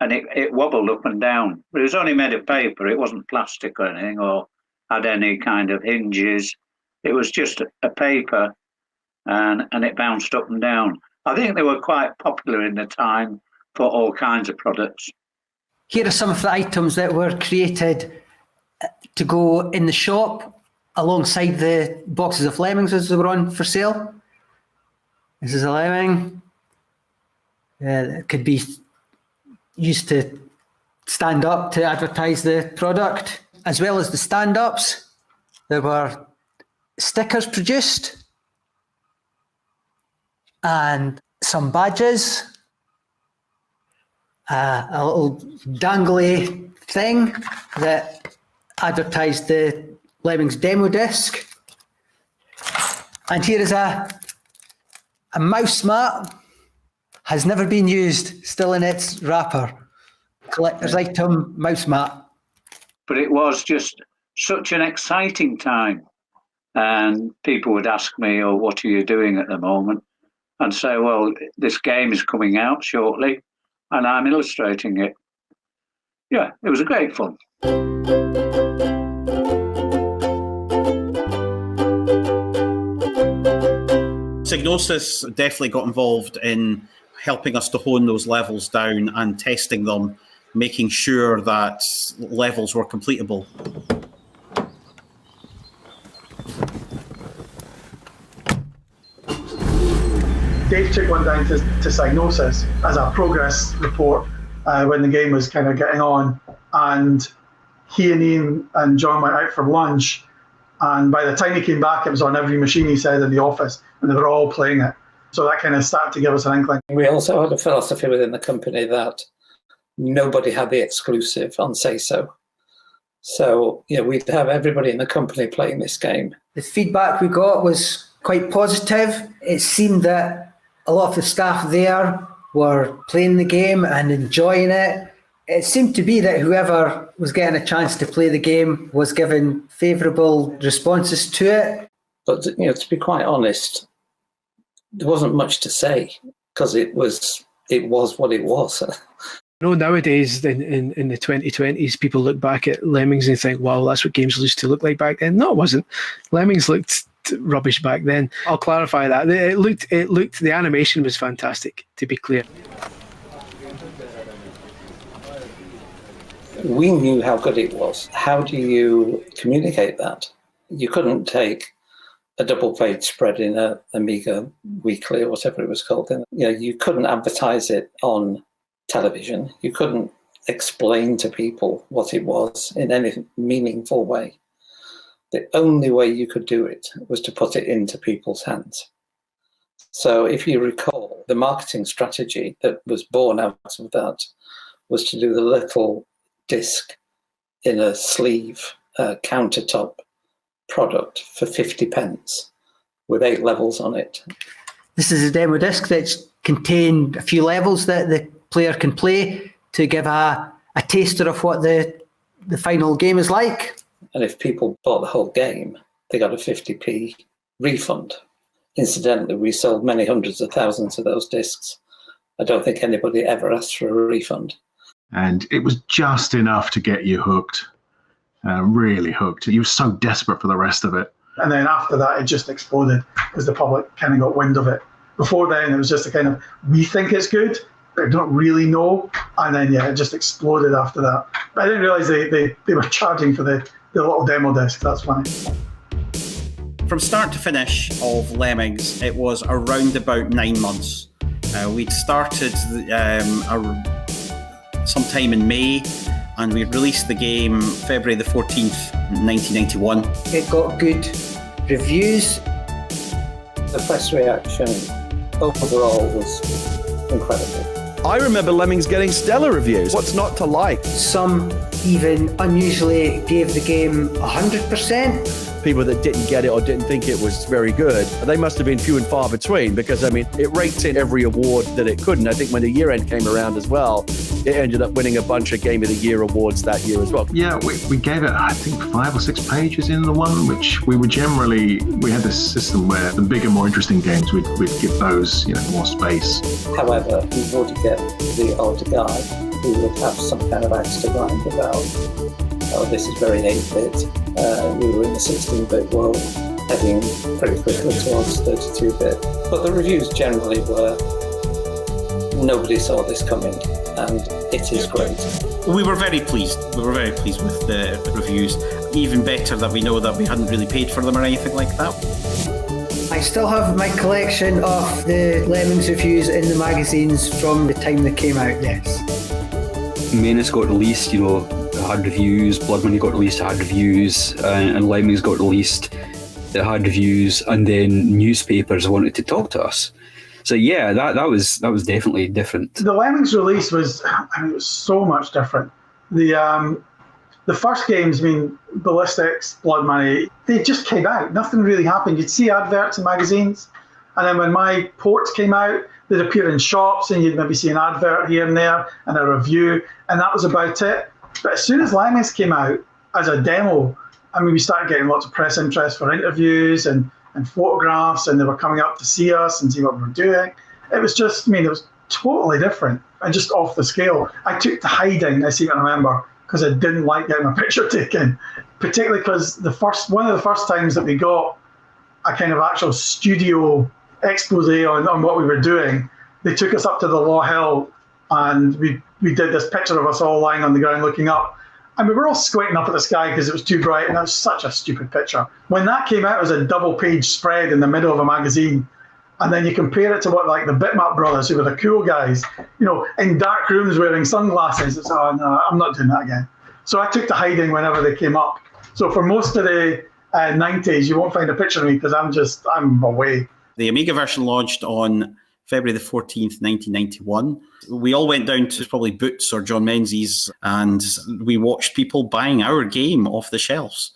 S6: and it wobbled up and down. But it was only made of paper, it wasn't plastic or anything, or had any kind of hinges. It was just a paper and it bounced up and down. I think they were quite popular in the time for all kinds of products.
S12: Here are some of the items that were created to go in the shop alongside the boxes of Lemmings as they were on for sale. This is a lemming. It could be used to stand up to advertise the product. As well as the stand-ups, there were stickers produced and some badges, a little dangly thing that advertised the Lemmings demo disc. And here is a mouse mat, has never been used, still in its wrapper. Collector's item, mouse mat.
S6: But it was just such an exciting time. And people would ask me, oh, what are you doing at the moment? And say, well, this game is coming out shortly and I'm illustrating it. Yeah, it was a great fun.
S14: Psygnosis definitely got involved in helping us to hone those levels down and testing them, making sure that levels were completable.
S15: Dave took one down to Psygnosis as a progress report when the game was kind of getting on, and he and Ian and John went out for lunch, and by the time he came back it was on every machine, he said, in the office, and they were all playing it. So that kind of started to give us an inkling.
S11: We also had a philosophy within the company that nobody had the exclusive on Say So. So, we'd have everybody in the company playing this game.
S12: The feedback we got was quite positive. It seemed that a lot of the staff there were playing the game and enjoying it. It seemed to be that whoever was getting a chance to play the game was given favourable responses to it.
S11: But, to be quite honest, there wasn't much to say because it was what it was.
S4: Nowadays, in the 2020s, people look back at Lemmings and think, wow, that's what games used to look like back then. No, it wasn't. Lemmings looked rubbish back then. I'll clarify that. It looked, the animation was fantastic, to be clear.
S11: We knew how good it was. How do you communicate that? You couldn't take a double-page spread in a Amiga Weekly or whatever it was called. You couldn't advertise it on television. You couldn't explain to people what it was in any meaningful way. The only way you could do it was to put it into people's hands. So if you recall, the marketing strategy that was born out of that was to do the little disc in a sleeve countertop product for 50p with 8 levels on it.
S12: This is a demo disc that's contained a few levels that the player can play to give a taster of what the final game is like.
S11: And if people bought the whole game, they got a 50p refund. Incidentally, we sold many hundreds of thousands of those discs. I don't think anybody ever asked for a refund.
S17: And it was just enough to get you hooked, really hooked. You were so desperate for the rest of it.
S15: And then after that, it just exploded because the public kind of got wind of it. Before then, it was just a kind of, we think it's good, but I don't really know. And then, yeah, it just exploded after that. But I didn't realise they were charging for the little demo disc. That's funny.
S14: From start to finish of Lemmings, it was around about 9 months. We'd started sometime in May, and we released the game February the 14th, 1991.
S20: It got good reviews.
S11: The press reaction overall was incredible.
S1: I remember Lemmings getting stellar reviews. What's not to like?
S20: Some even unusually gave the game 100%.
S1: People that didn't get it or didn't think it was very good, they must have been few and far between, because I mean, it raked in every award that it could. And I think when the year end came around as well, it ended up winning a bunch of Game of the Year awards that year as well.
S17: Yeah, we gave it, I think, 5 or 6 pages in the one, which we had this system where the bigger, more interesting games, we'd give those, more space.
S11: However, you would get the older guy who would have some kind of axe to grind about, oh, this is very 8-bit. We were in the 16-bit world, heading pretty quickly towards 32-bit. But the reviews generally were, nobody saw this coming, and it is great.
S14: We were very pleased. We were very pleased with the reviews. Even better that we know that we hadn't really paid for them or anything like that.
S20: I still have my collection of the Lemmings reviews in the magazines from the time they came out, yes.
S9: Menace got released, had reviews. Blood Money got released, had reviews, and Lemmings got released, it had reviews, and then newspapers wanted to talk to us. So yeah, that was definitely different.
S15: The Lemmings release was, it was so much different. The first games, Ballistics, Blood Money, they just came out. Nothing really happened. You'd see adverts in magazines, and then when my ports came out, they'd appear in shops, and you'd maybe see an advert here and there and a review, and that was about it. But as soon as Lemmings came out as a demo, we started getting lots of press interest for interviews and photographs, and they were coming up to see us and see what we were doing. It was just, it was totally different and just off the scale. I took to hiding, I seem to remember, because I didn't like getting my picture taken, particularly because one of the first times that we got a kind of actual studio expose on what we were doing, they took us up to the Law Hill, and we did this picture of us all lying on the ground looking up. And we were all squinting up at the sky because it was too bright, and that was such a stupid picture. When that came out as a double-page spread in the middle of a magazine, and then you compare it to what, like, the Bitmap brothers, who were the cool guys, in dark rooms wearing sunglasses, it's, oh, no, I'm not doing that again. So I took to hiding whenever they came up. So for most of the 90s, you won't find a picture of me because I'm away.
S14: The Amiga version launched on February the 14th, 1991. We all went down to probably Boots or John Menzies, and we watched people buying our game off the shelves.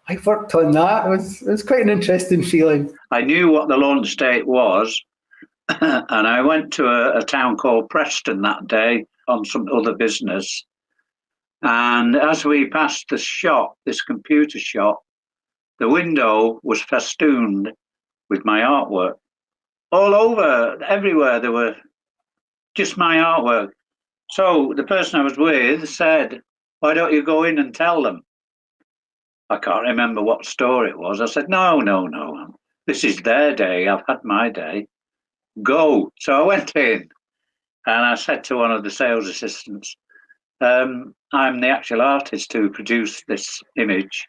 S20: I worked on that. It was quite an interesting feeling.
S6: I knew what the launch date was, and I went to a town called Preston that day on some other business. And as we passed the shop, this computer shop, the window was festooned with my artwork. All over, everywhere, there were just my artwork. So the person I was with said, why don't you go in and tell them? I can't remember what store it was. I said, no. This is their day. I've had my day. Go. So I went in and I said to one of the sales assistants, I'm the actual artist who produced this image,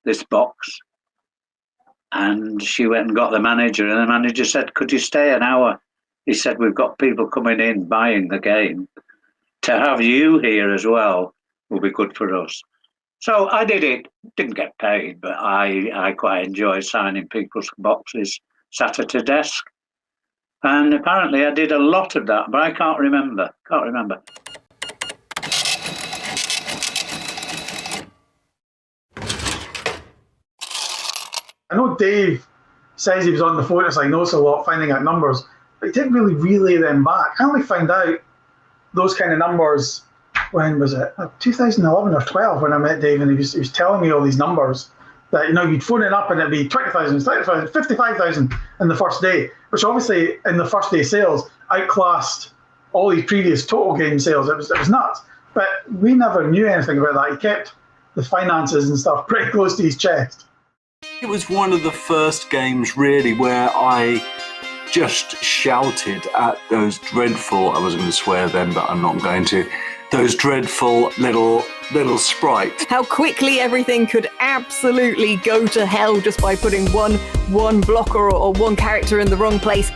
S6: this box. And she went and got the manager, and the manager said, could you stay an hour? He said, we've got people coming in buying the game. To have you here as well will be good for us. So I did it. Didn't get paid, but I quite enjoyed signing people's boxes, sat at a desk. And apparently I did a lot of that, but I can't remember.
S15: I know Dave says he was on the phone at Psygnosis a lot, finding out numbers, but he didn't really relay them back. I only found out those kind of numbers, when was it? 2011 or 12 when I met Dave, and he was telling me all these numbers that, you'd phone it up and it'd be 20,000, 30,000, 55,000 in the first day, which obviously in the first day sales outclassed all these previous total game sales. It was nuts. But we never knew anything about that. He kept the finances and stuff pretty close to his chest.
S2: It was one of the first games really where I just shouted at those dreadful, I was going to swear then, but I'm not going to, those dreadful little sprites.
S21: How quickly everything could absolutely go to hell just by putting one blocker or one character in the wrong place.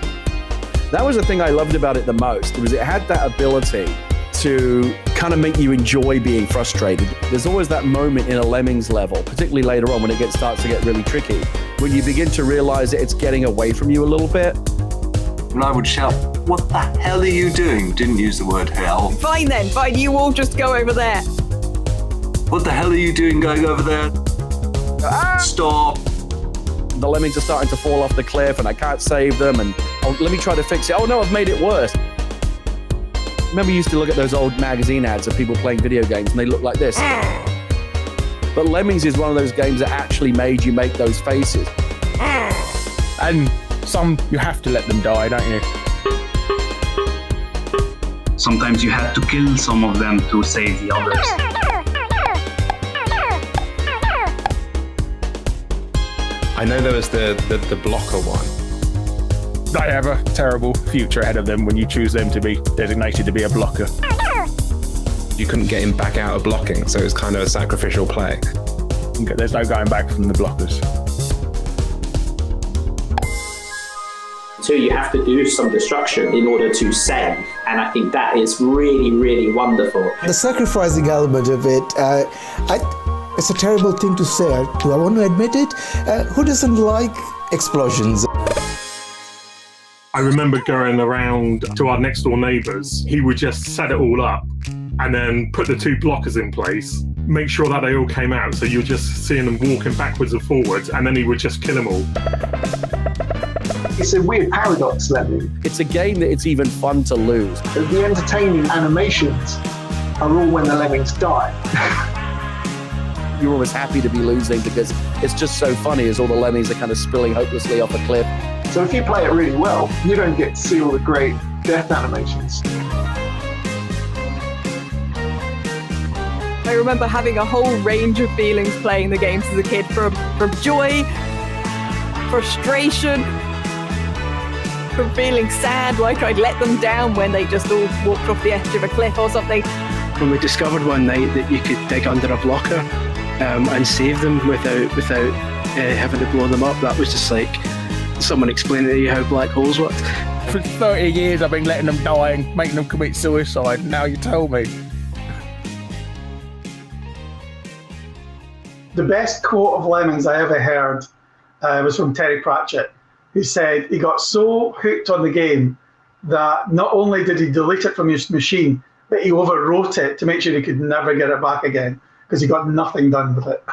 S1: That was the thing I loved about it the most, was it had that ability to kind of make you enjoy being frustrated. There's always that moment in a Lemmings level, particularly later on when it starts to get really tricky, when you begin to realize that it's getting away from you a little bit.
S2: And I would shout, "What the hell are you doing?" Didn't use the word hell.
S21: Fine then, fine, you all just go over there.
S2: What the hell are you doing going over there? Stop.
S1: The Lemmings are starting to fall off the cliff and I can't save them, and let me try to fix it. Oh no, I've made it worse. Remember, you used to look at those old magazine ads of people playing video games and they look like this. But Lemmings is one of those games that actually made you make those faces.
S7: And some, you have to let them die, don't you?
S3: Sometimes you had to kill some of them to save the others.
S22: I know there was the blocker one.
S7: They have a terrible future ahead of them when you choose them to be designated to be a blocker.
S22: You couldn't get him back out of blocking, so it was kind of a sacrificial play.
S7: There's no going back from the blockers.
S18: So you have to do some destruction in order to save, and I think that is really, really wonderful.
S5: The sacrificing element of it, it's a terrible thing to say. Do I want to admit it? Who doesn't like explosions?
S23: I remember going around to our next door neighbours. He would just set it all up and then put the two blockers in place, make sure that they all came out. So you're just seeing them walking backwards and forwards, and then he would just kill them all.
S8: It's a weird paradox, Lemming.
S1: It's a game that it's even fun to lose.
S8: The entertaining animations are all when the Lemmings die.
S1: You're always happy to be losing because it's just so funny as all the Lemmings are kind of spilling hopelessly off a cliff.
S8: So if you play it really well, you don't get to see all the great death animations.
S21: I remember having a whole range of feelings playing the games as a kid, from joy, frustration, from feeling sad like I'd let them down when they just all walked off the edge of a cliff or something.
S4: When we discovered one night that you could dig under a blocker and save them without having to blow them up, that was just like someone explaining to you how black holes worked.
S7: For 30 years I've been letting them die and making them commit suicide. Now you tell me.
S15: The best quote of Lemmings I ever heard was from Terry Pratchett, who said he got so hooked on the game that not only did he delete it from his machine, but he overwrote it to make sure he could never get it back again, because he got nothing done with it.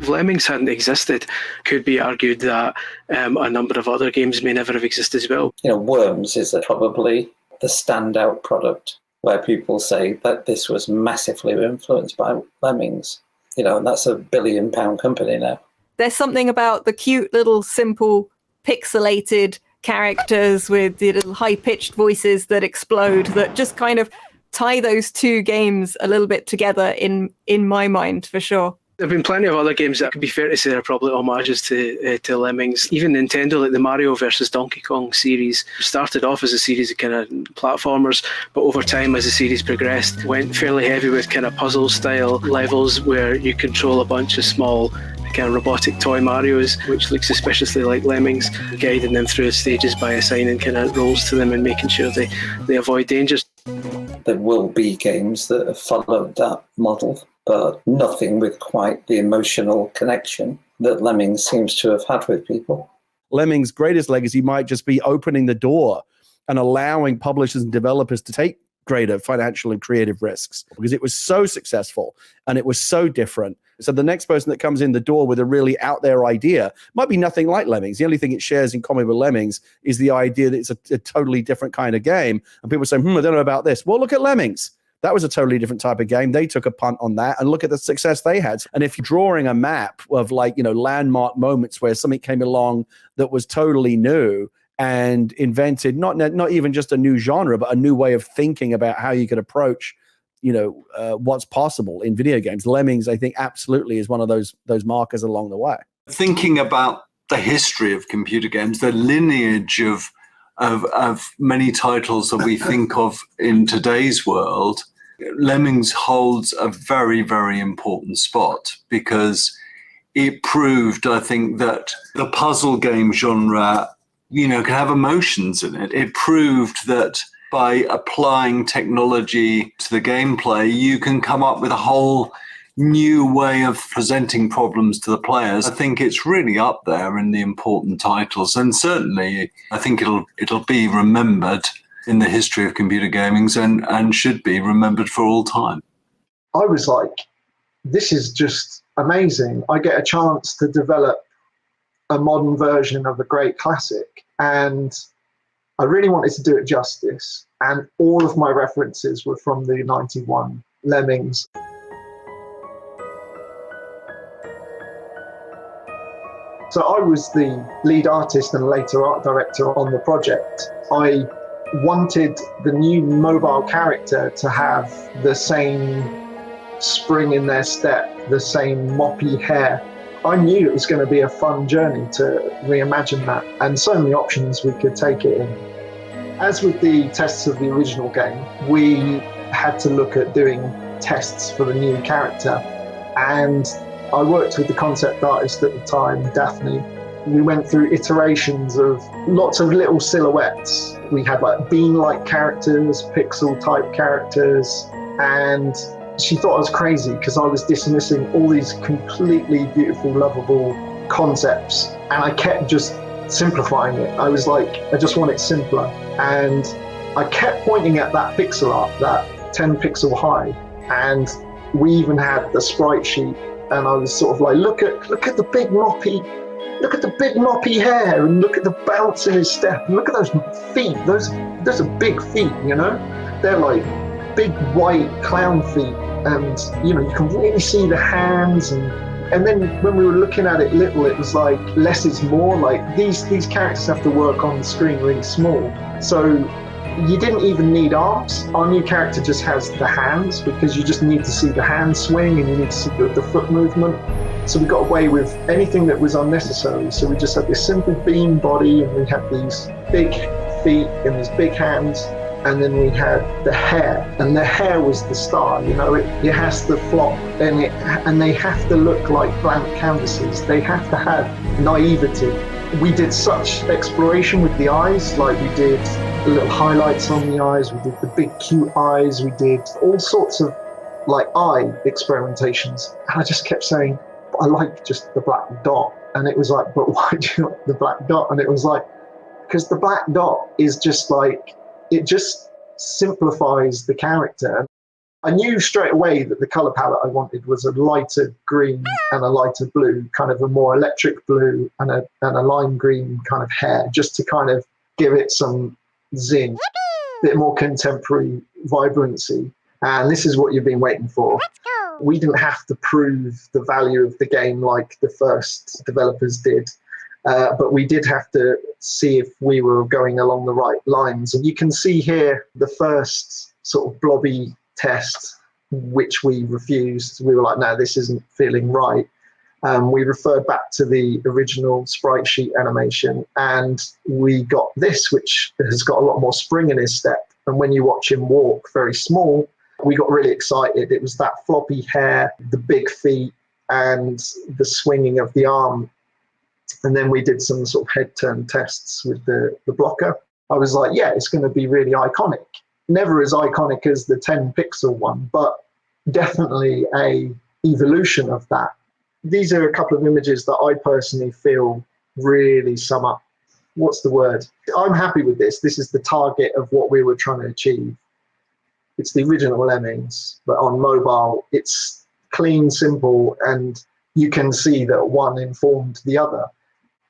S4: If Lemmings hadn't existed, could be argued that a number of other games may never have existed as well.
S11: You know, Worms is probably the standout product where people say that this was massively influenced by Lemmings. You know, and that's a £1 billion company now.
S21: There's something about the cute little simple pixelated characters with the little high-pitched voices that explode that just kind of tie those two games a little bit together in my mind, for sure.
S4: There have been plenty of other games that could be fair to say are probably homages to Lemmings. Even Nintendo, like the Mario versus Donkey Kong series, started off as a series of kind of platformers, but over time as the series progressed, went fairly heavy with kind of puzzle-style levels where you control a bunch of small kind of robotic toy Marios, which look suspiciously like Lemmings, guiding them through stages by assigning kind of roles to them and making sure they avoid dangers.
S11: There will be games that have followed that model, but nothing with quite the emotional connection that Lemmings seems to have had with people.
S1: Lemmings' greatest legacy might just be opening the door and allowing publishers and developers to take greater financial and creative risks, because it was so successful and it was so different. So the next person that comes in the door with a really out there idea might be nothing like Lemmings. The only thing it shares in common with Lemmings is the idea that it's a totally different kind of game. And people say, I don't know about this. Well, look at Lemmings. That was a totally different type of game. They took a punt on that, and look at the success they had. And if you're drawing a map of landmark moments where something came along that was totally new and invented not even just a new genre, but a new way of thinking about how you could approach what's possible in video games. Lemmings, I think, absolutely is one of those markers along the way.
S2: Thinking about the history of computer games, the lineage of many titles that we think of in today's world, Lemmings holds a very, very important spot because it proved, I think, that the puzzle game genre, can have emotions in it. It proved that by applying technology to the gameplay, you can come up with a whole new way of presenting problems to the players. I think it's really up there in the important titles, and certainly I think it'll be remembered in the history of computer gaming and should be remembered for all time.
S8: I was like, this is just amazing. I get a chance to develop a modern version of a great classic, and I really wanted to do it justice. And all of my references were from the 91 Lemmings. So I was the lead artist and later art director on the project. I wanted the new mobile character to have the same spring in their step, the same moppy hair. I knew it was going to be a fun journey to reimagine that, and so many options we could take it in. As with the tests of the original game, we had to look at doing tests for the new character, and I worked with the concept artist at the time, Daphne. We went through iterations of lots of little silhouettes. We had like bean-like characters, pixel-type characters, and she thought I was crazy because I was dismissing all these completely beautiful, lovable concepts, and I kept just simplifying it. I was like, I just want it simpler. And I kept pointing at that pixel art, that 10 pixel high, and we even had the sprite sheet, and I was sort of like, look at the big moppy hair, and look at the bounce in his step, and look at those feet. Those are big feet, They're like big white clown feet, and you can really see the hands. And then when we were looking at it little, it was like less is more. Like these characters have to work on the screen really small, so you didn't even need arms. Our new character just has the hands, because you just need to see the hand swing and you need to see the foot movement. So we got away with anything that was unnecessary. So we just had this simple beam body, and we had these big feet and these big hands, and then we had the hair, and the hair was the star. It has to flop, and they have to look like blank canvases. They have to have naivety. We did such exploration with the eyes, like we did little highlights on the eyes, we did the big cute eyes, we did all sorts of like eye experimentations. And I just kept saying, I like just the black dot. And it was like, but why do you like the black dot? And it was like, because the black dot is just like, it just simplifies the character. I knew straight away that the color palette I wanted was a lighter green and a lighter blue, kind of a more electric blue and a lime green kind of hair, just to kind of give it some zing, a bit more contemporary vibrancy. And this is what you've been waiting for. We didn't have to prove the value of the game like the first developers did, but we did have to see if we were going along the right lines. And you can see here the first sort of blobby test, which we refused. We were like, no, this isn't feeling right. We referred back to the original sprite sheet animation, and we got this, which has got a lot more spring in his step. And when you watch him walk very small, we got really excited. It was that floppy hair, the big feet, and the swinging of the arm. And then we did some sort of head turn tests with the blocker. I was like, yeah, it's going to be really iconic. Never as iconic as the 10 pixel one, but definitely a evolution of that. These are a couple of images that I personally feel really sum up. What's the word? I'm happy with this. This is the target of what we were trying to achieve. It's the original Lemmings, but on mobile, it's clean, simple, and you can see that one informed the other.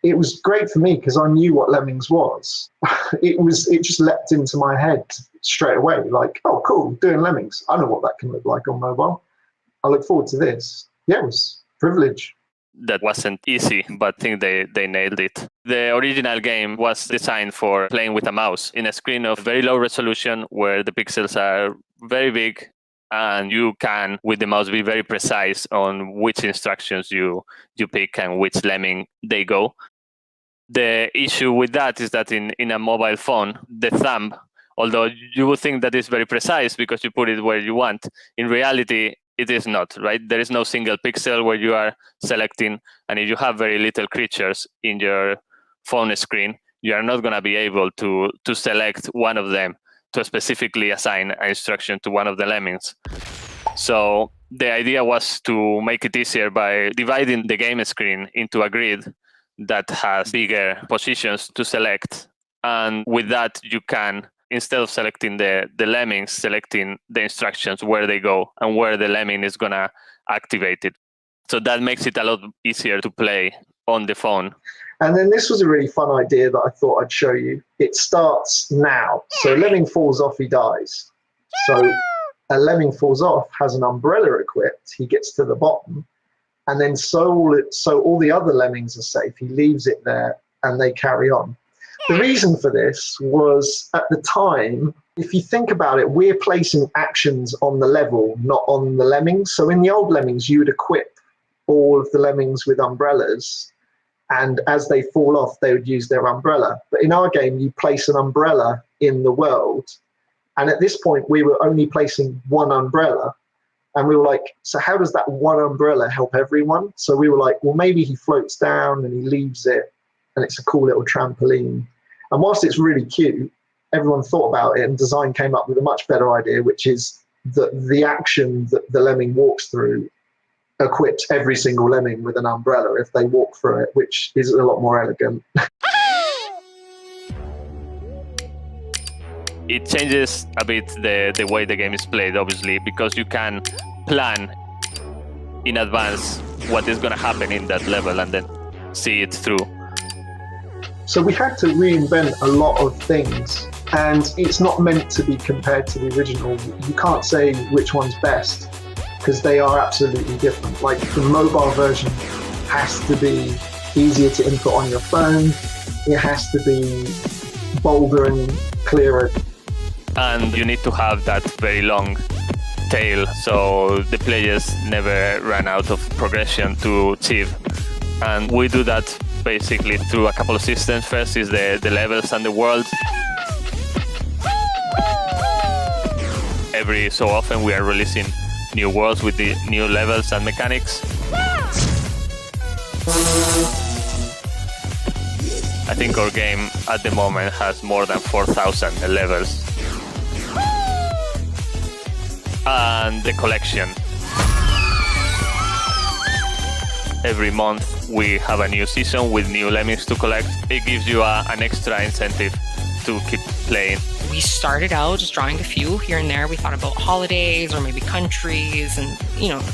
S8: It was great for me because I knew what Lemmings was. It just leapt into my head straight away, like, oh, cool, doing Lemmings. I know what that can look like on mobile. I look forward to this. Yeah, it was a privilege.
S10: That wasn't easy, but I think they nailed it. The original game was designed for playing with a mouse in a screen of very low resolution where the pixels are very big and you can, with the mouse, be very precise on which instructions you pick and which lemming they go. The issue with that is that in a mobile phone, the thumb, although you would think that it's very precise because you put it where you want, in reality, it is not, right? There is no single pixel where you are selecting, and if you have very little creatures in your phone screen, you are not going to be able to select one of them to specifically assign an instruction to one of the lemmings. So the idea was to make it easier by dividing the game screen into a grid that has bigger positions to select. And with that, you can, instead of selecting the lemmings, selecting the instructions where they go and where the lemming is going to activate it. So that makes it a lot easier to play on the phone.
S8: And then this was a really fun idea that I thought I'd show you. It starts now. So lemming falls off, he dies. So a lemming falls off, has an umbrella equipped, he gets to the bottom, and then so all the other lemmings are safe. He leaves it there and they carry on. The reason for this was, at the time, if you think about it, we're placing actions on the level, not on the lemmings. So in the old lemmings, you would equip all of the lemmings with umbrellas, and as they fall off, they would use their umbrella. But in our game, you place an umbrella in the world. And at this point, we were only placing one umbrella. And we were like, so how does that one umbrella help everyone? So we were like, well, maybe he floats down and he leaves it, and it's a cool little trampoline. And whilst it's really cute, everyone thought about it, and design came up with a much better idea, which is that the action that the lemming walks through equips every single lemming with an umbrella if they walk through it, which is a lot more elegant.
S10: It changes a bit the way the game is played, obviously, because you can plan in advance what is going to happen in that level and then see it through.
S8: So we had to reinvent a lot of things, and it's not meant to be compared to the original. You can't say which one's best, because they are absolutely different. Like, the mobile version has to be easier to input on your phone. It has to be bolder and clearer.
S10: And you need to have that very long tail, so the players never run out of progression to achieve. And we do that basically through a couple of systems. First is the levels and the worlds. Every so often we are releasing new worlds with the new levels and mechanics. I think our game at the moment has more than 4,000 levels. And the collection. Every month we have a new season with new lemmings to collect. It gives you an extra incentive to keep playing.
S13: We started out just drawing a few here and there. We thought about holidays or maybe countries and,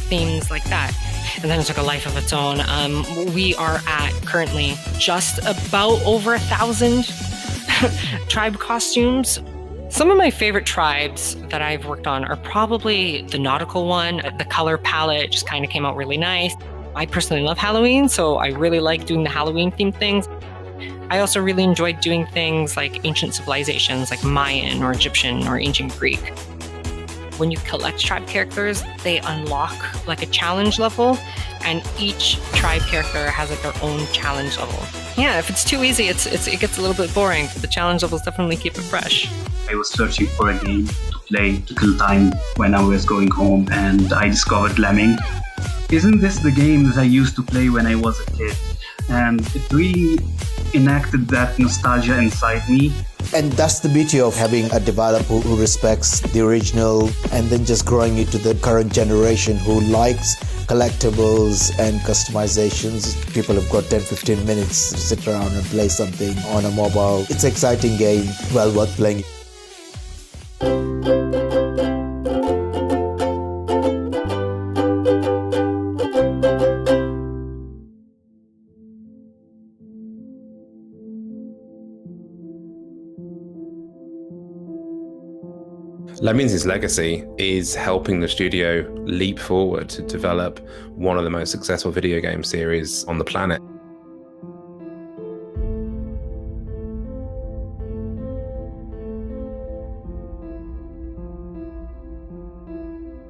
S13: themes like that. And then it took a life of its own. We are at currently just about over 1,000 tribe costumes. Some of my favorite tribes that I've worked on are probably the nautical one. The color palette just kind of came out really nice. I personally love Halloween, so I really like doing the Halloween themed things. I also really enjoyed doing things like ancient civilizations like Mayan or Egyptian or ancient Greek. When you collect tribe characters, they unlock like a challenge level, and each tribe character has like their own challenge level. Yeah, if it's too easy, it gets a little bit boring. The challenge levels definitely keep it fresh.
S3: I was searching for a game to play to kill time when I was going home, and I discovered Lemming. Isn't this the game that I used to play when I was a kid? And it really enacted that nostalgia inside me.
S5: And that's the beauty of having a developer who respects the original and then just growing it to the current generation who likes collectibles and customizations. People have got 10-15 minutes to sit around and play something on a mobile. It's an exciting game, well worth playing.
S22: Lemmings' legacy is helping the studio leap forward to develop one of the most successful video game series on the planet.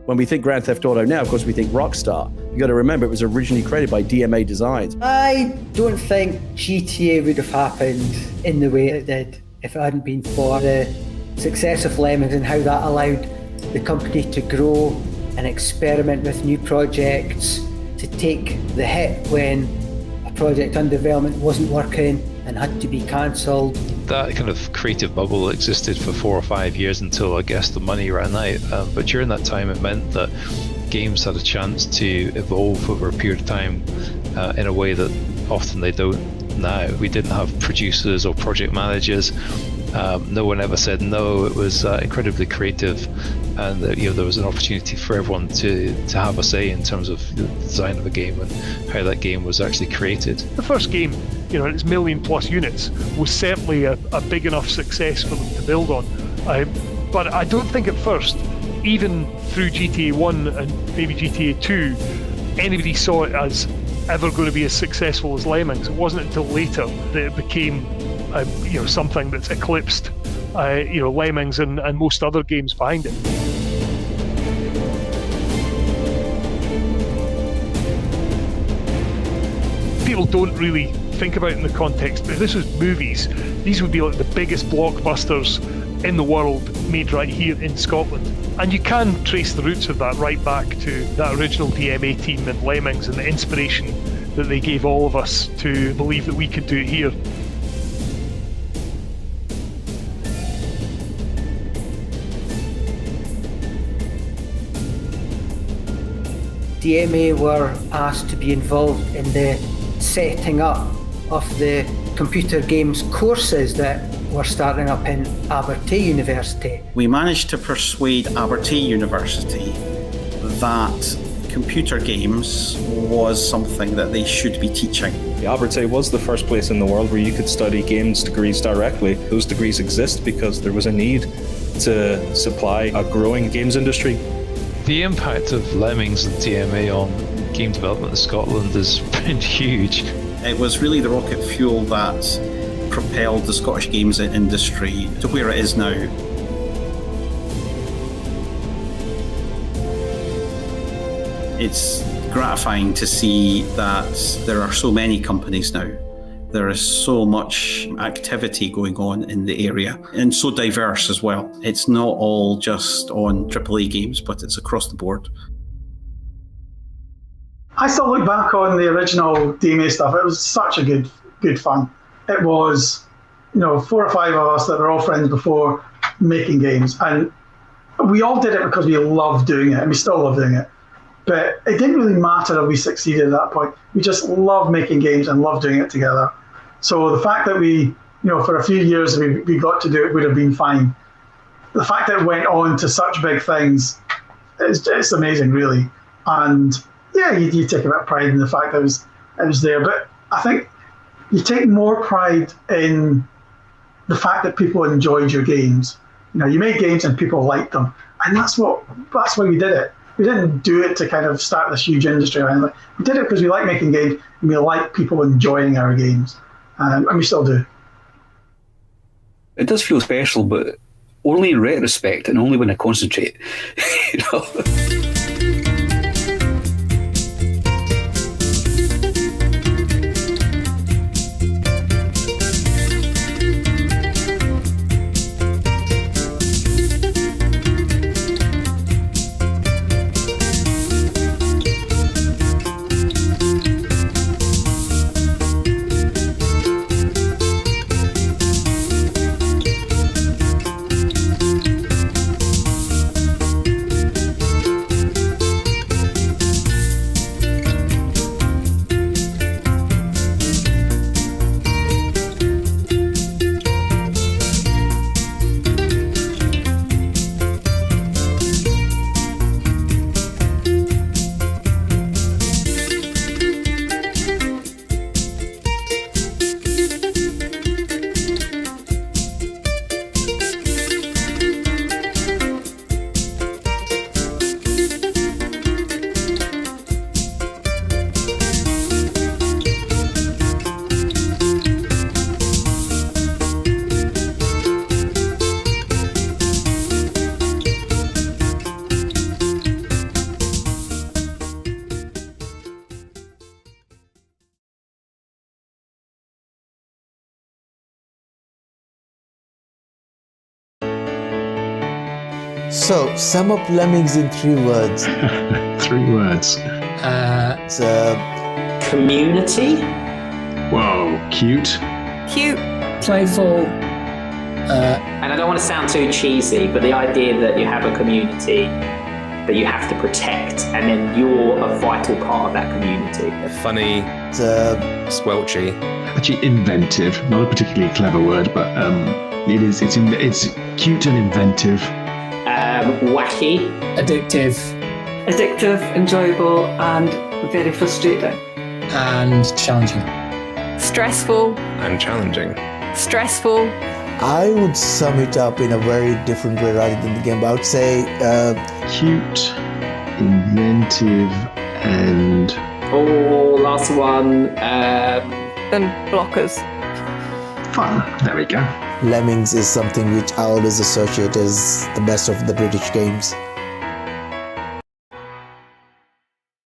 S1: When we think Grand Theft Auto now, of course, we think Rockstar. You got to remember, it was originally created by DMA Design.
S20: I don't think GTA would have happened in the way it did if it hadn't been for the success of Lemmings and how that allowed the company to grow and experiment with new projects, to take the hit when a project under development wasn't working and had to be cancelled.
S12: That kind of creative bubble existed for 4 or 5 years until I guess the money ran out. But during that time, it meant that games had a chance to evolve over a period of time in a way that often they don't now. We didn't have producers or project managers. No one ever said no. It was incredibly creative, and there was an opportunity for everyone to have a say in terms of the design of a game and how that game was actually created.
S16: The first game, in its million plus units, was certainly a big enough success for them to build on. But I don't think at first, even through GTA 1 and maybe GTA 2, anybody saw it as ever going to be as successful as Lemmings. It wasn't until later that it became something that's eclipsed Lemmings and most other games behind it. People don't really think about it in the context, but if this was movies, these would be like the biggest blockbusters in the world made right here in Scotland. And you can trace the roots of that right back to that original DMA team and Lemmings and the inspiration that they gave all of us to believe that we could do it here.
S20: DMA were asked to be involved in the setting up of the computer games courses that were starting up in Abertay University.
S14: We managed to persuade Abertay University that computer games was something that they should be teaching.
S19: Abertay was the first place in the world where you could study games degrees directly. Those degrees exist because there was a need to supply a growing games industry.
S12: The impact of Lemmings and DMA on game development in Scotland has been huge.
S14: It was really the rocket fuel that propelled the Scottish games industry to where it is now. It's gratifying to see that there are so many companies now. There is so much activity going on in the area, and so diverse as well. It's not all just on AAA games, but it's across the board.
S15: I still look back on the original DMA stuff. It was such a good fun. It was, 4 or 5 of us that were all friends before making games, and we all did it because we loved doing it, and we still love doing it. But it didn't really matter if we succeeded at that point. We just loved making games and loved doing it together. So the fact that we, for a few years we got to do it would have been fine. The fact that it went on to such big things, it's amazing, really. And yeah, you take a bit of pride in the fact that it was there. But I think you take more pride in the fact that people enjoyed your games. You made games and people liked them, and that's why we did it. We didn't do it to kind of start this huge industry or anything. We did it because we like making games and we like people enjoying our games. And we still do.
S9: It does feel special, but only in retrospect and only when I concentrate.
S5: So, sum up Lemmings in 3 words.
S6: 3 words.
S5: It's
S17: community.
S6: Whoa, cute.
S21: Cute.
S17: Playful. And I don't want to sound too cheesy, but the idea that you have a community that you have to protect, and then you're a vital part of that community.
S22: Funny. Squelchy.
S6: Actually, inventive. Not a particularly clever word, but it's cute and inventive.
S17: Wacky.
S18: Addictive.
S21: Addictive, enjoyable, and very frustrating.
S18: And challenging.
S21: Stressful.
S22: And challenging.
S21: Stressful.
S5: I would sum it up in a very different way rather than the game, but I would say
S6: cute, inventive, and
S17: last one,
S21: and blockers.
S6: Fun. There we go.
S5: Lemmings is something which I always associate as the best of the British games.